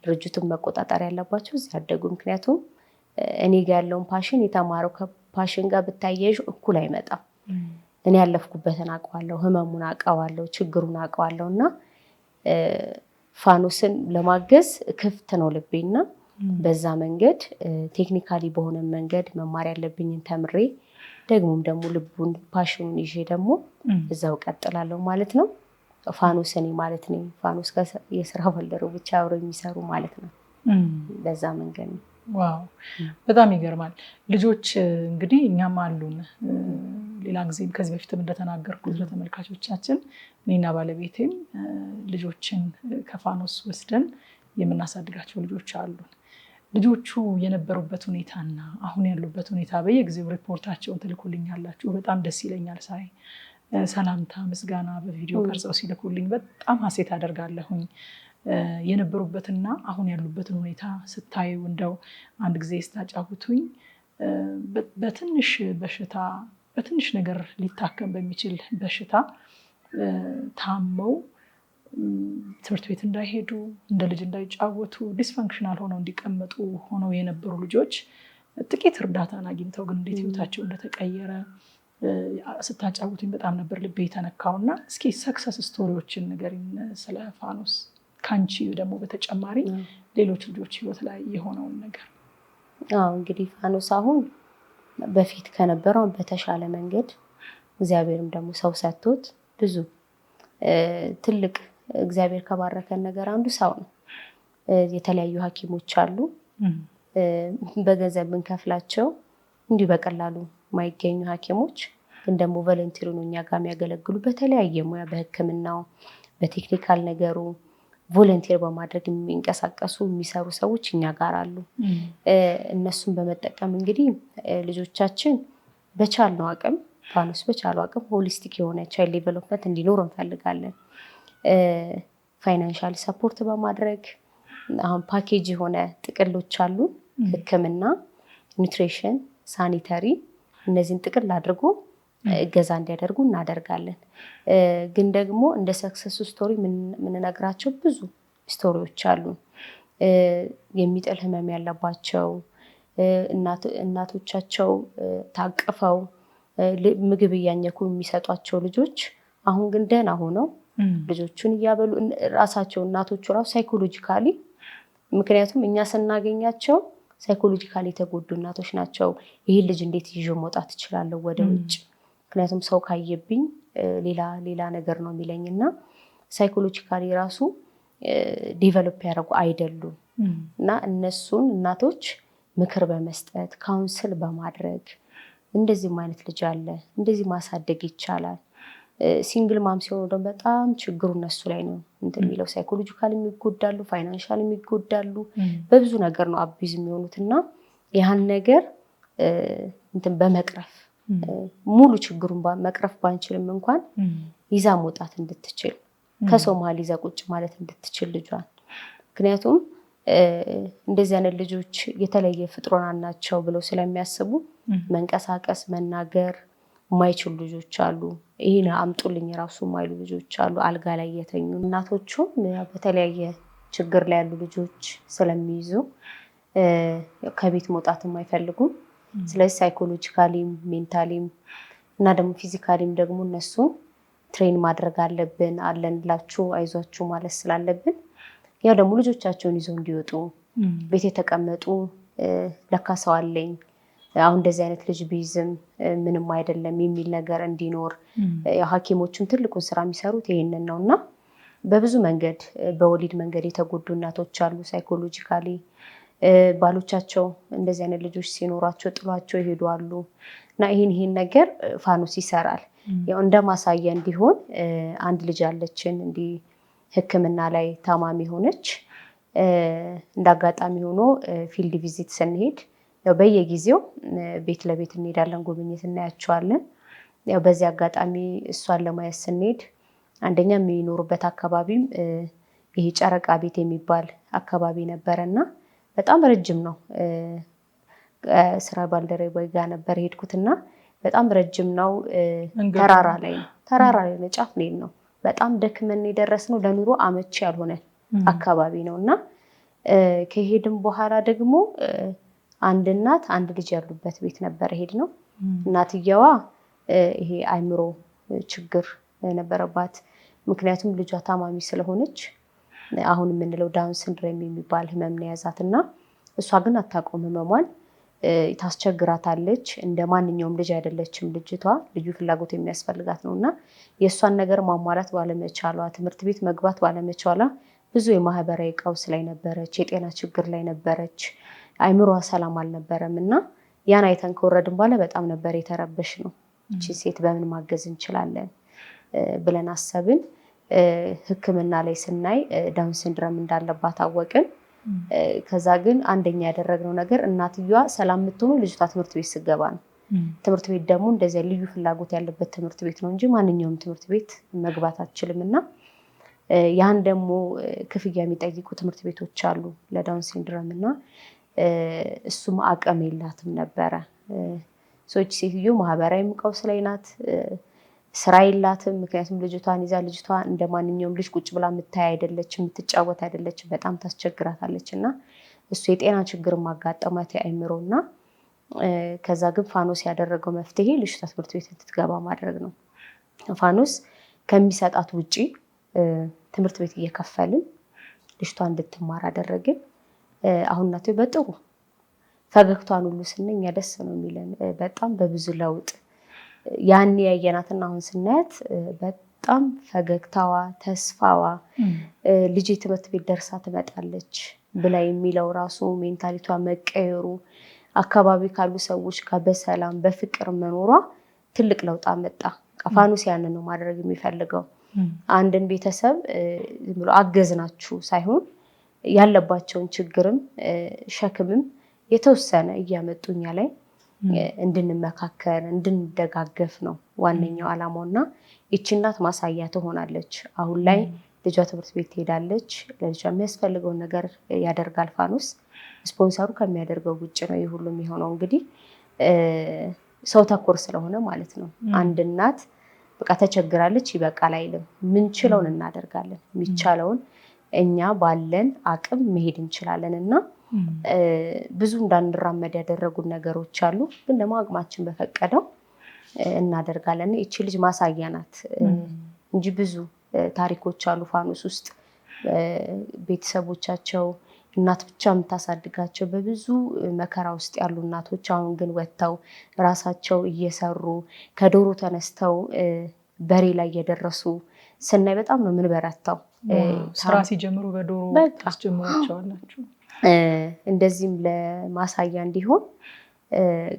B: ድርጅቱን መቆጣጠር ያለባቸው እዚህ ያደጉ። ምክንያቱም እኔ ጋር ያለውን ፓሽን የተማረው ከፓሽን ጋር ብታያይዥ እኩል አይመጣም። እኔ ያለፍኩበትን አውቀዋለሁ፣ ህመሙን አውቀዋለሁ፣ ችግሩን አውቀዋለሁ እና ፋኖስን ለማገዝ ክፍት ነው ልቤና በዛ መንገድ ቴክኒካሊ በሆነ መንገድ መማር ያለብኝን ተምሬ ደግሞም ደግሞ ልቡን ፓሽኑን ይዤ ደግሞ እዛው ቀጥላለሁ ማለት ነው። ፋኖስ እኔ ማለት ነኝ። ፋኖስ የስራ ባልደረቦች አብረው የሚሰሩ ማለት ነው። በዛ መንገድ ነው።
A: ዋው በጣም ይገርማል። ልጆች እንግዲህ እኛም አሉን። ሌላ ጊዜም ከዚህ በፊትም እንደተናገርኩት ለተመልካቾቻችን እኔና ባለቤቴም ልጆችን ከፋኖስ ወስደን የምናሳድጋቸው ልጆች አሉን። ልጆቹ የነበሩበት ሁኔታና አሁን ያሉበት ሁኔታ በየጊዜው ሪፖርታቸውን ትልኩልኛላችሁ። በጣም ደስ ይለኛል ሳይ። ሰላምታ ምስጋና በቪዲዮ ቀርጸው ሲልኩልኝ በጣም ሀሴት አደርጋለሁኝ። የነበሩበትና አሁን ያሉበትን ሁኔታ ስታዩ እንደው አንድ ጊዜ ስታጫውቱኝ በትንሽ በሽታ በትንሽ ነገር ሊታከም በሚችል በሽታ ታመው ትምህርት ቤት እንዳይሄዱ እንደ ልጅ እንዳይጫወቱ ዲስፈንክሽናል ሆነው እንዲቀመጡ ሆነው የነበሩ ልጆች ጥቂት እርዳታን አግኝተው ግን እንዴት ህይወታቸው እንደተቀየረ ስታጫውቱኝ በጣም ነበር ልቤ የተነካውና እስኪ ሰክሰስ ስቶሪዎችን ንገሪኝ ስለ ፋኖስ ካንቺ ደግሞ በተጨማሪ ሌሎች ልጆች ህይወት ላይ የሆነውን ነገር።
B: እንግዲህ ፋኖስ አሁን በፊት ከነበረው በተሻለ መንገድ እግዚአብሔርም ደግሞ ሰው ሰጥቶት ብዙ ትልቅ እግዚአብሔር ከባረከን ነገር አንዱ ሰው ነው። የተለያዩ ሐኪሞች አሉ በገንዘብ ብንከፍላቸው እንዲሁ በቀላሉ ማይገኙ ሐኪሞች ግን ደግሞ ቮለንቲር ነው እኛ ጋር የሚያገለግሉ በተለያየ ሙያ በሕክምናው በቴክኒካል ነገሩ ቮለንቲር በማድረግ የሚንቀሳቀሱ የሚሰሩ ሰዎች እኛ ጋር አሉ። እነሱን በመጠቀም እንግዲህ ልጆቻችን በቻልነው አቅም ፋኖስ በቻለው አቅም ሆሊስቲክ የሆነ ቻይልድ ዴቨሎፕመንት እንዲኖር እንፈልጋለን። ፋይናንሻል ሰፖርት በማድረግ አሁን ፓኬጅ የሆነ ጥቅሎች አሉ። ሕክምና፣ ኒውትሪሽን፣ ሳኒተሪ እነዚህን ጥቅል አድርጎ እገዛ እንዲያደርጉ እናደርጋለን። ግን ደግሞ እንደ ሰክሰስ ስቶሪ የምንነግራቸው ብዙ ስቶሪዎች አሉ። የሚጥል ህመም ያለባቸው እናቶቻቸው ታቅፈው ምግብ እያኘኩ የሚሰጧቸው ልጆች አሁን ግን ደህና ሆነው ልጆቹን እያበሉ ራሳቸው እናቶቹ ራሱ ሳይኮሎጂካሊ ምክንያቱም እኛ ስናገኛቸው ሳይኮሎጂካሊ የተጎዱ እናቶች ናቸው። ይሄን ልጅ እንዴት ይዤ መውጣት እችላለሁ ወደ ውጭ? ምክንያቱም ሰው ካየብኝ ሌላ ነገር ነው የሚለኝ እና ሳይኮሎጂካሊ ራሱ ዴቨሎፕ ያደረጉ አይደሉም እና እነሱን እናቶች ምክር በመስጠት ካውንስል በማድረግ እንደዚህም አይነት ልጅ አለ፣ እንደዚህ ማሳደግ ይቻላል። ሲንግል ማም ሲሆኑ ደግሞ በጣም ችግሩ እነሱ ላይ ነው እንትን የሚለው ሳይኮሎጂካል የሚጎዳሉ፣ ፋይናንሻል የሚጎዳሉ፣ በብዙ ነገር ነው አቢዝ የሚሆኑት እና ያን ነገር እንትን በመቅረፍ ሙሉ ችግሩን መቅረፍ ባንችልም እንኳን ይዛ መውጣት እንድትችል ከሰው መሀል ይዛ ቁጭ ማለት እንድትችል ልጇን። ምክንያቱም እንደዚህ አይነት ልጆች የተለየ ፍጥሮና ናቸው ብለው ስለሚያስቡ መንቀሳቀስ መናገር የማይችሉ ልጆች አሉ። ይሄን አምጡልኝ ራሱ የማይሉ ልጆች አሉ። አልጋ ላይ የተኙ እናቶቹም በተለያየ ችግር ላይ ያሉ ልጆች ስለሚይዙ ከቤት መውጣት የማይፈልጉም። ስለዚህ ሳይኮሎጂካሊም ሜንታሊም እና ደግሞ ፊዚካሊም ደግሞ እነሱን ትሬን ማድረግ አለብን። አለንላችሁ አይዟችሁ ማለት ስላለብን ያው ደግሞ ልጆቻቸውን ይዘው እንዲወጡ ቤት የተቀመጡ ለካ ሰው አለኝ አሁን እንደዚህ አይነት ልጅ ቢይዝም ምንም አይደለም የሚል ነገር እንዲኖር ሐኪሞቹም ትልቁን ስራ የሚሰሩት ይሄንን ነው እና በብዙ መንገድ በወሊድ መንገድ የተጎዱ እናቶች አሉ። ሳይኮሎጂካሊ ባሎቻቸው እንደዚህ አይነት ልጆች ሲኖራቸው ጥሏቸው ይሄዱ አሉ እና ይሄን ነገር ፋኖስ ይሰራል። ያው እንደ ማሳያ እንዲሆን አንድ ልጅ አለችን እንዲህ ሕክምና ላይ ታማሚ ሆነች። እንዳጋጣሚ ሆኖ ፊልድ ቪዚት ስንሄድ ያው በየጊዜው ቤት ለቤት እንሄዳለን፣ ጉብኝት እናያቸዋለን። ያው በዚህ አጋጣሚ እሷን ለማየት ስንሄድ አንደኛ የሚኖሩበት አካባቢም ይሄ ጨረቃ ቤት የሚባል አካባቢ ነበረና በጣም ረጅም ነው። ስራ ባልደረባዬ ጋር ነበር ሄድኩትና በጣም ረጅም ነው። ተራራ ላይ ነው፣ ጫፍ ነው። በጣም ደክመን የደረስነው ለኑሮ አመቺ ያልሆነ አካባቢ ነው እና ከሄድን በኋላ ደግሞ አንድ እናት አንድ ልጅ ያሉበት ቤት ነበር ሄድነው። እናትየዋ ይሄ አይምሮ ችግር ነበረባት። ምክንያቱም ልጇ ታማሚ ስለሆነች አሁን የምንለው ዳውን ሲንድሮም የሚባል ህመም ነው የያዛት እና እሷ ግን አታውቀውም ህመሟን። ታስቸግራታለች። እንደ ማንኛውም ልጅ አይደለችም ልጅቷ፣ ልዩ ፍላጎት የሚያስፈልጋት ነው እና የእሷን ነገር ማሟላት ባለመቻሏ፣ ትምህርት ቤት መግባት ባለመቻሏ ብዙ የማህበራዊ ቀውስ ላይ ነበረች፣ የጤና ችግር ላይ ነበረች። አይምሯ ሰላም አልነበረም እና ያን አይተን ከወረድን በኋላ በጣም ነበር የተረበሽ ነው። እቺ ሴት በምን ማገዝ እንችላለን ብለን አሰብን። ሕክምና ላይ ስናይ ዳውን ሲንድሮም እንዳለባት አወቅን። ከዛ ግን አንደኛ ያደረግነው ነገር እናትየዋ ሰላም የምትሆነው ልጅቷ ትምህርት ቤት ስገባ ነው። ትምህርት ቤት ደግሞ እንደዚያ ልዩ ፍላጎት ያለበት ትምህርት ቤት ነው እንጂ ማንኛውም ትምህርት ቤት መግባት አትችልም እና ያን ደግሞ ክፍያ የሚጠይቁ ትምህርት ቤቶች አሉ ለዳውን ሲንድሮም እና እሱም አቅም የላትም ነበረ። ሰዎች ሴትዮ ማህበራዊ ቀውስ ላይ ናት፣ ስራ የላትም። ምክንያቱም ልጅቷን ይዛ ልጅቷ እንደ ማንኛውም ልጅ ቁጭ ብላ የምታይ አይደለች፣ የምትጫወት አይደለች፣ በጣም ታስቸግራታለች እና እሱ የጤና ችግር ማጋጠማት የአይምሮ እና ከዛ ግን ፋኖስ ያደረገው መፍትሄ ልጅቷ ትምህርት ቤት እንድትገባ ማድረግ ነው። ፋኖስ ከሚሰጣት ውጪ ትምህርት ቤት እየከፈልን ልጅቷ እንድትማር አደረግን። አሁን እናቴ በጥሩ ፈገግቷን ሁሉ ስንኛ ደስ ነው የሚለን። በጣም በብዙ ለውጥ ያኔ ያየናትና አሁን ስናያት በጣም ፈገግታዋ፣ ተስፋዋ ልጅ ትምህርት ቤት ደርሳ ትመጣለች ብላ የሚለው ራሱ ሜንታሊቷ መቀየሩ፣ አካባቢ ካሉ ሰዎች ጋር በሰላም በፍቅር መኖሯ ትልቅ ለውጥ አመጣ። ፋኖስ ያንን ነው ማድረግ የሚፈልገው። አንድን ቤተሰብ ዝም ብሎ አገዝናችሁ ሳይሆን ያለባቸውን ችግርም ሸክምም የተወሰነ እያመጡ እኛ ላይ እንድንመካከር እንድንደጋገፍ ነው ዋነኛው ዓላማው እና ይቺ እናት ማሳያ ትሆናለች። አሁን ላይ ልጇ ትምህርት ቤት ትሄዳለች፣ ለልጇ የሚያስፈልገውን ነገር ያደርጋል ፋኖስ። ስፖንሰሩ ከሚያደርገው ውጭ ነው ይህ ሁሉ የሚሆነው። እንግዲህ ሰው ተኮር ስለሆነ ማለት ነው። አንድ እናት በቃ ተቸግራለች ይበቃል አይልም። ምንችለውን እናደርጋለን። የሚቻለውን እኛ ባለን አቅም መሄድ እንችላለን እና ብዙ እንዳንራመድ ያደረጉን ነገሮች አሉ፣ ግን ደግሞ አቅማችን በፈቀደው እናደርጋለን። ይቺ ልጅ ማሳያ ናት እንጂ ብዙ ታሪኮች አሉ ፋኖስ ውስጥ። ቤተሰቦቻቸው እናት ብቻ የምታሳድጋቸው በብዙ መከራ ውስጥ ያሉ እናቶች አሁን ግን ወጥተው ራሳቸው እየሰሩ ከዶሮ ተነስተው በሬ ላይ የደረሱ ስናይ በጣም ነው የምንበረታው።
A: ስራ ሲጀምሩ በዶሮ ታስጀምሯቸዋላችሁ?
B: እንደዚህም ለማሳያ እንዲሆን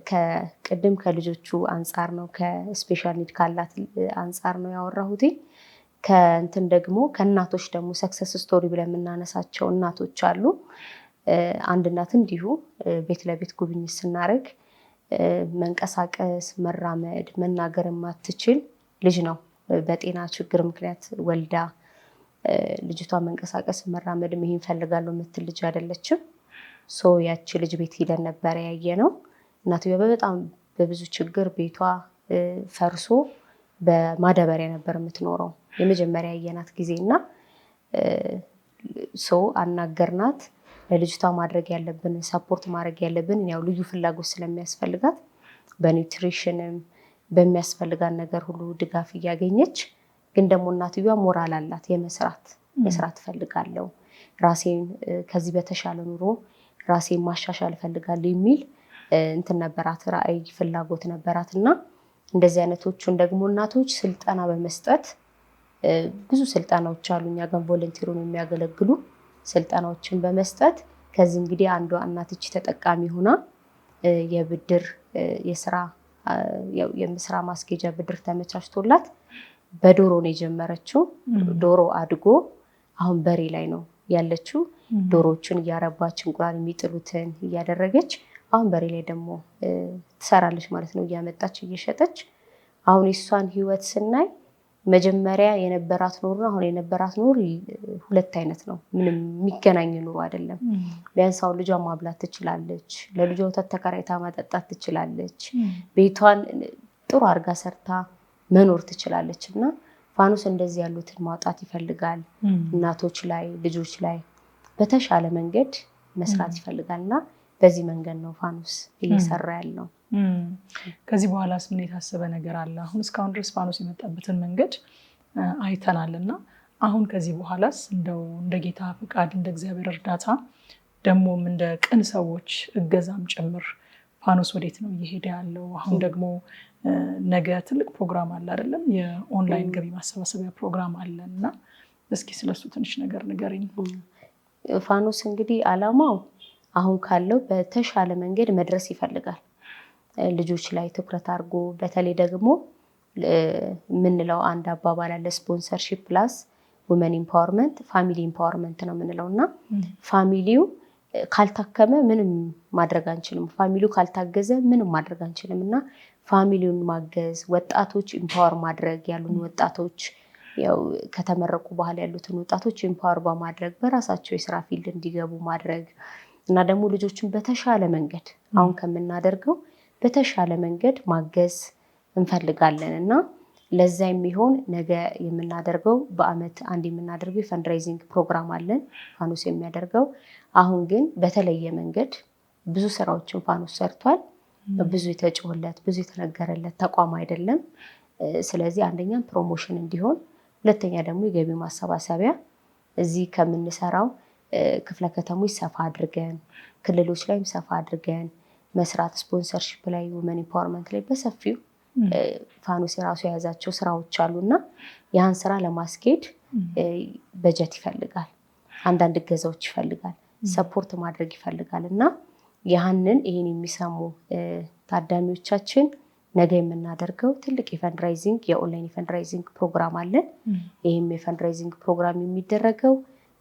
B: ከቅድም ከልጆቹ አንጻር ነው ከስፔሻል ኒድ ካላት አንጻር ነው ያወራሁት። ከእንትን ደግሞ ከእናቶች ደግሞ ሰክሰስ ስቶሪ ብለን የምናነሳቸው እናቶች አሉ። አንድ እናት እንዲሁ ቤት ለቤት ጉብኝት ስናደርግ መንቀሳቀስ፣ መራመድ፣ መናገር የማትችል ልጅ ነው በጤና ችግር ምክንያት ወልዳ ልጅቷ መንቀሳቀስ መራመድ ይሄን ፈልጋለሁ የምትል ልጅ አይደለችም። ያቺ ልጅ ቤት ሄደን ነበር ያየነው። እናትየዋ በጣም በብዙ ችግር ቤቷ ፈርሶ በማዳበሪያ ነበር የምትኖረው የመጀመሪያ ያየናት ጊዜና አናገርናት። ለልጅቷ ማድረግ ያለብን ሰፖርት ማድረግ ያለብን ያው ልዩ ፍላጎት ስለሚያስፈልጋት በኒውትሪሽንም በሚያስፈልጋት ነገር ሁሉ ድጋፍ እያገኘች ግን ደግሞ እናትየዋ ሞራል አላት መስራት ፈልጋለሁ፣ ራሴን ከዚህ በተሻለ ኑሮ ራሴን ማሻሻል ፈልጋለሁ የሚል እንትን ነበራት፣ ራዕይ ፍላጎት ነበራት። እና እንደዚህ አይነቶቹን ደግሞ እናቶች ስልጠና በመስጠት ብዙ ስልጠናዎች አሉ እኛ ጋር ቮለንቲሩን የሚያገለግሉ ስልጠናዎችን በመስጠት ከዚህ እንግዲህ አንዷ እናት እቺ ተጠቃሚ ሆና የብድር የስራ ማስኬጃ ብድር ተመቻችቶላት በዶሮ ነው የጀመረችው። ዶሮ አድጎ አሁን በሬ ላይ ነው ያለችው። ዶሮዎችን እያረባች እንቁላል የሚጥሉትን እያደረገች አሁን በሬ ላይ ደግሞ ትሰራለች ማለት ነው፣ እያመጣች እየሸጠች። አሁን የሷን ህይወት ስናይ መጀመሪያ የነበራት ኑሮ አሁን የነበራት ኑሮ ሁለት አይነት ነው። ምንም የሚገናኝ ኑሮ አይደለም። ቢያንስ አሁን ልጇን ማብላት ትችላለች፣ ለልጇ ወተት ተከራይታ ማጠጣት ትችላለች፣ ቤቷን ጥሩ አድርጋ ሰርታ መኖር ትችላለች። እና ፋኖስ እንደዚህ ያሉትን ማውጣት ይፈልጋል። እናቶች ላይ ልጆች ላይ በተሻለ መንገድ መስራት ይፈልጋል እና በዚህ መንገድ ነው ፋኖስ እየሰራ ያለው።
A: ከዚህ በኋላስ ምን የታሰበ ነገር አለ? አሁን እስካሁን ድረስ ፋኖስ የመጣበትን መንገድ አይተናል እና አሁን ከዚህ በኋላስ እንደው እንደ ጌታ ፈቃድ እንደ እግዚአብሔር እርዳታ ደግሞም እንደ ቅን ሰዎች እገዛም ጭምር ፋኖስ ወዴት ነው እየሄደ ያለው? አሁን ደግሞ ነገ ትልቅ ፕሮግራም አለ አይደለም? የኦንላይን ገቢ ማሰባሰቢያ ፕሮግራም አለን እና እስኪ ስለሱ ትንሽ ነገር ንገሪኝ።
B: ፋኖስ እንግዲህ አላማው አሁን ካለው በተሻለ መንገድ መድረስ ይፈልጋል። ልጆች ላይ ትኩረት አድርጎ በተለይ ደግሞ የምንለው አንድ አባባል አለ፣ ስፖንሰርሺፕ ፕላስ ውመን ኢምፓወርመንት ፋሚሊ ኢምፓወርመንት ነው የምንለው እና ፋሚሊው ካልታከመ ምንም ማድረግ አንችልም፣ ፋሚሊው ካልታገዘ ምንም ማድረግ አንችልም። እና ፋሚሊውን ማገዝ፣ ወጣቶች ኢምፓወር ማድረግ ያሉን ወጣቶች ያው ከተመረቁ በኋላ ያሉትን ወጣቶች ኢምፓወር በማድረግ በራሳቸው የስራ ፊልድ እንዲገቡ ማድረግ እና ደግሞ ልጆችን በተሻለ መንገድ አሁን ከምናደርገው በተሻለ መንገድ ማገዝ እንፈልጋለን። እና ለዛ የሚሆን ነገ የምናደርገው በአመት አንድ የምናደርገው የፈንድራይዚንግ ፕሮግራም አለን ፋኖስ የሚያደርገው። አሁን ግን በተለየ መንገድ ብዙ ስራዎችን ፋኖስ ሰርቷል። ብዙ የተጮህለት ብዙ የተነገረለት ተቋም አይደለም። ስለዚህ አንደኛም ፕሮሞሽን እንዲሆን፣ ሁለተኛ ደግሞ የገቢ ማሰባሰቢያ እዚህ ከምንሰራው ክፍለ ከተሞች ሰፋ አድርገን ክልሎች ላይም ሰፋ አድርገን መስራት፣ ስፖንሰርሺፕ ላይ ውመን ኢምፓወርመንት ላይ በሰፊው ፋኖስ የራሱ የያዛቸው ስራዎች አሉና ያን ስራ ለማስኬድ በጀት ይፈልጋል፣ አንዳንድ እገዛዎች ይፈልጋል፣ ሰፖርት ማድረግ ይፈልጋል። እና ይህን የሚሰሙ ታዳሚዎቻችን ነገ የምናደርገው ትልቅ የፈንድራይዚንግ የኦንላይን የፈንድራይዚንግ ፕሮግራም አለን። ይህም የፈንድራይዚንግ ፕሮግራም የሚደረገው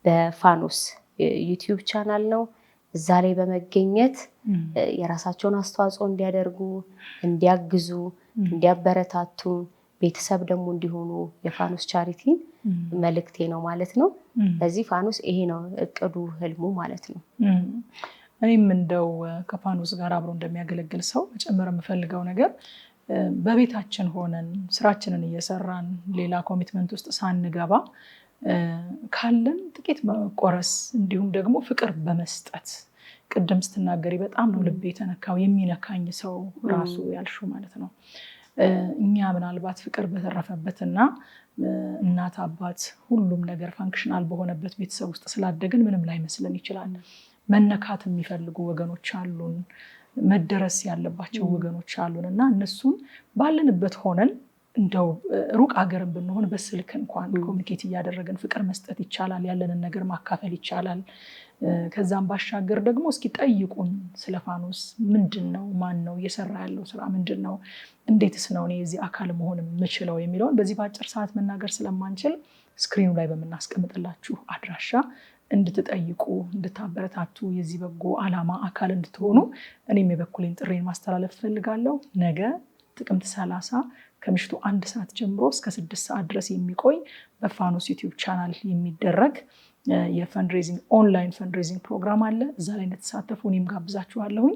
B: በፋኖስ ዩቲዩብ ቻናል ነው። እዛ ላይ በመገኘት የራሳቸውን አስተዋጽኦ እንዲያደርጉ፣ እንዲያግዙ፣ እንዲያበረታቱ፣ ቤተሰብ ደግሞ እንዲሆኑ የፋኖስ ቻሪቲን መልእክቴ ነው ማለት ነው። ለዚህ ፋኖስ ይሄ ነው እቅዱ፣ ህልሙ ማለት ነው።
A: እኔም እንደው ከፋኖስ ጋር አብሮ እንደሚያገለግል ሰው መጨመር የምፈልገው ነገር በቤታችን ሆነን ስራችንን እየሰራን ሌላ ኮሚትመንት ውስጥ ሳንገባ ካለን ጥቂት መቆረስ እንዲሁም ደግሞ ፍቅር በመስጠት ቅድም ስትናገሪ በጣም ነው ልቤ የተነካው። የሚነካኝ ሰው ራሱ ያልሹ ማለት ነው። እኛ ምናልባት ፍቅር በተረፈበትና እናት አባት ሁሉም ነገር ፋንክሽናል በሆነበት ቤተሰብ ውስጥ ስላደግን ምንም ላይመስለን ይችላል። መነካት የሚፈልጉ ወገኖች አሉን፣ መደረስ ያለባቸው ወገኖች አሉን እና እነሱን ባለንበት ሆነን እንደው ሩቅ ሀገርን ብንሆን በስልክ እንኳን ኮሚኒኬት እያደረገን ፍቅር መስጠት ይቻላል፣ ያለንን ነገር ማካፈል ይቻላል። ከዛም ባሻገር ደግሞ እስኪ ጠይቁን ስለ ፋኖስ ምንድን ነው፣ ማን ነው እየሰራ ያለው ስራ ምንድን ነው፣ እንዴትስ ነው እኔ የዚህ አካል መሆን የምችለው የሚለውን በዚህ በአጭር ሰዓት መናገር ስለማንችል ስክሪኑ ላይ በምናስቀምጥላችሁ አድራሻ እንድትጠይቁ፣ እንድታበረታቱ፣ የዚህ በጎ ዓላማ አካል እንድትሆኑ እኔም የበኩሌን ጥሬን ማስተላለፍ ፈልጋለሁ። ነገ ጥቅምት 30 ከምሽቱ 1 ሰዓት ጀምሮ እስከ 6 ሰዓት ድረስ የሚቆይ በፋኖስ ዩቲዩብ ቻናል የሚደረግ የፈንድሬዚንግ ኦንላይን ፈንድሬዚንግ ፕሮግራም አለ። እዛ ላይ እንድትሳተፉ እኔም ጋብዛችኋለሁኝ።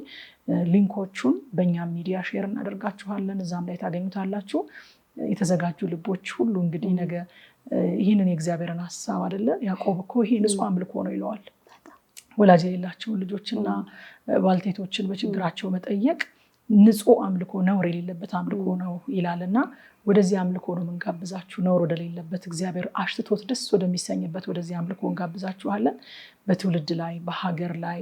A: ሊንኮቹን በእኛም ሚዲያ ሼር እናደርጋችኋለን። እዛም ላይ ታገኙታላችሁ። የተዘጋጁ ልቦች ሁሉ እንግዲህ ነገ ይህንን የእግዚአብሔርን ሀሳብ አይደለ ያዕቆብ እኮ ይሄ ንጹሕ አምልኮ ነው ይለዋል። ወላጅ የሌላቸውን ልጆችና ባልቴቶችን በችግራቸው መጠየቅ ንጹሕ አምልኮ፣ ነውር የሌለበት አምልኮ ነው ይላልና ወደዚህ አምልኮ ነው የምንጋብዛችሁ። ነውር ወደሌለበት እግዚአብሔር አሽትቶት ደስ ወደሚሰኝበት ወደዚህ አምልኮ እንጋብዛችኋለን። በትውልድ ላይ በሀገር ላይ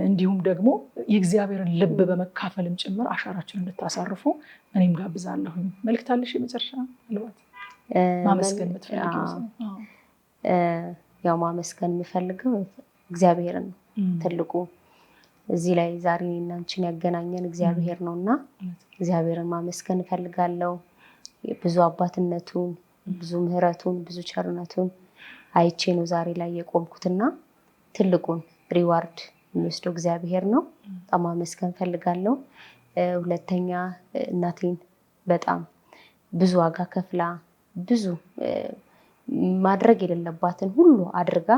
A: እንዲሁም ደግሞ የእግዚአብሔርን ልብ በመካፈልም ጭምር አሻራችሁን እንድታሳርፉ እኔም ጋብዛለሁኝ። መልዕክት አለሽ የመጨረሻ ልባት ማመስገን የምትፈልጊው?
B: ያው ማመስገን የምፈልገው እግዚአብሔርን ነው። ትልቁ እዚህ ላይ ዛሬ እኔና አንቺን ያገናኘን እግዚአብሔር ነው እና እግዚአብሔርን ማመስገን እፈልጋለሁ። ብዙ አባትነቱን፣ ብዙ ምሕረቱን፣ ብዙ ቸርነቱን አይቼ ነው ዛሬ ላይ የቆምኩትና ትልቁን ሪዋርድ የሚወስደው እግዚአብሔር ነው። በጣም ማመስገን እፈልጋለሁ። ሁለተኛ እናቴን በጣም ብዙ ዋጋ ከፍላ ብዙ ማድረግ የሌለባትን ሁሉ አድርጋ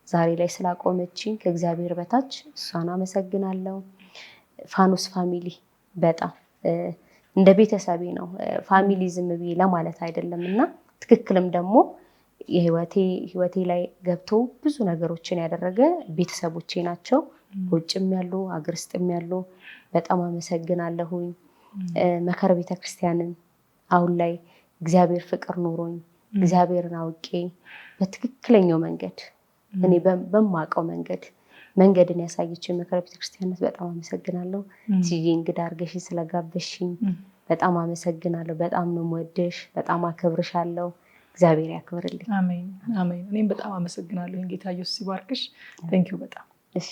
B: ዛሬ ላይ ስላቆመችኝ ከእግዚአብሔር በታች እሷን አመሰግናለሁ። ፋኖስ ፋሚሊ በጣም እንደ ቤተሰቤ ነው። ፋሚሊ ዝም ብዬ ለማለት አይደለም እና ትክክልም ደግሞ ህይወቴ ላይ ገብቶ ብዙ ነገሮችን ያደረገ ቤተሰቦቼ ናቸው። ውጭም ያሉ አገር ውስጥም ያሉ በጣም አመሰግናለሁኝ። መከር ቤተክርስቲያንን አሁን ላይ እግዚአብሔር ፍቅር ኖሮኝ እግዚአብሔርን አውቄ በትክክለኛው መንገድ እኔ በማውቀው መንገድን ያሳየችኝ መከር ቤተክርስቲያናት በጣም አመሰግናለሁ። ሲጂ እንግዳ አድርገሽ ስለጋበሽኝ በጣም አመሰግናለሁ። በጣም ነው የምወድሽ፣ በጣም አከብርሻለሁ። እግዚአብሔር ያክብርልኝ።
A: አሜን አሜን። እኔም በጣም አመሰግናለሁ። ጌታ ኢየሱስ ይባርክሽ። ቴንኪው በጣም እሺ።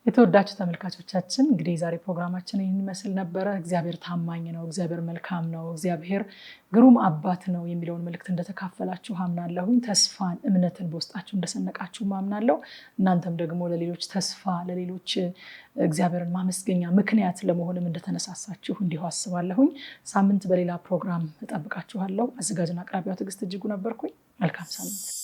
A: የተወዳችሁ ተመልካቾቻችን እንግዲህ የዛሬ ፕሮግራማችን ይህን ይመስል ነበረ። እግዚአብሔር ታማኝ ነው፣ እግዚአብሔር መልካም ነው፣ እግዚአብሔር ግሩም አባት ነው የሚለውን መልእክት እንደተካፈላችሁ አምናለሁኝ። ተስፋን፣ እምነትን በውስጣችሁ እንደሰነቃችሁ አምናለሁ። እናንተም ደግሞ ለሌሎች ተስፋ፣ ለሌሎች እግዚአብሔርን ማመስገኛ ምክንያት ለመሆንም እንደተነሳሳችሁ እንዲሁ አስባለሁኝ። ሳምንት በሌላ ፕሮግራም እጠብቃችኋለሁ። አዘጋጅና አቅራቢዋ ትዕግስት እጅጉ ነበርኩኝ። መልካም ሳምንት።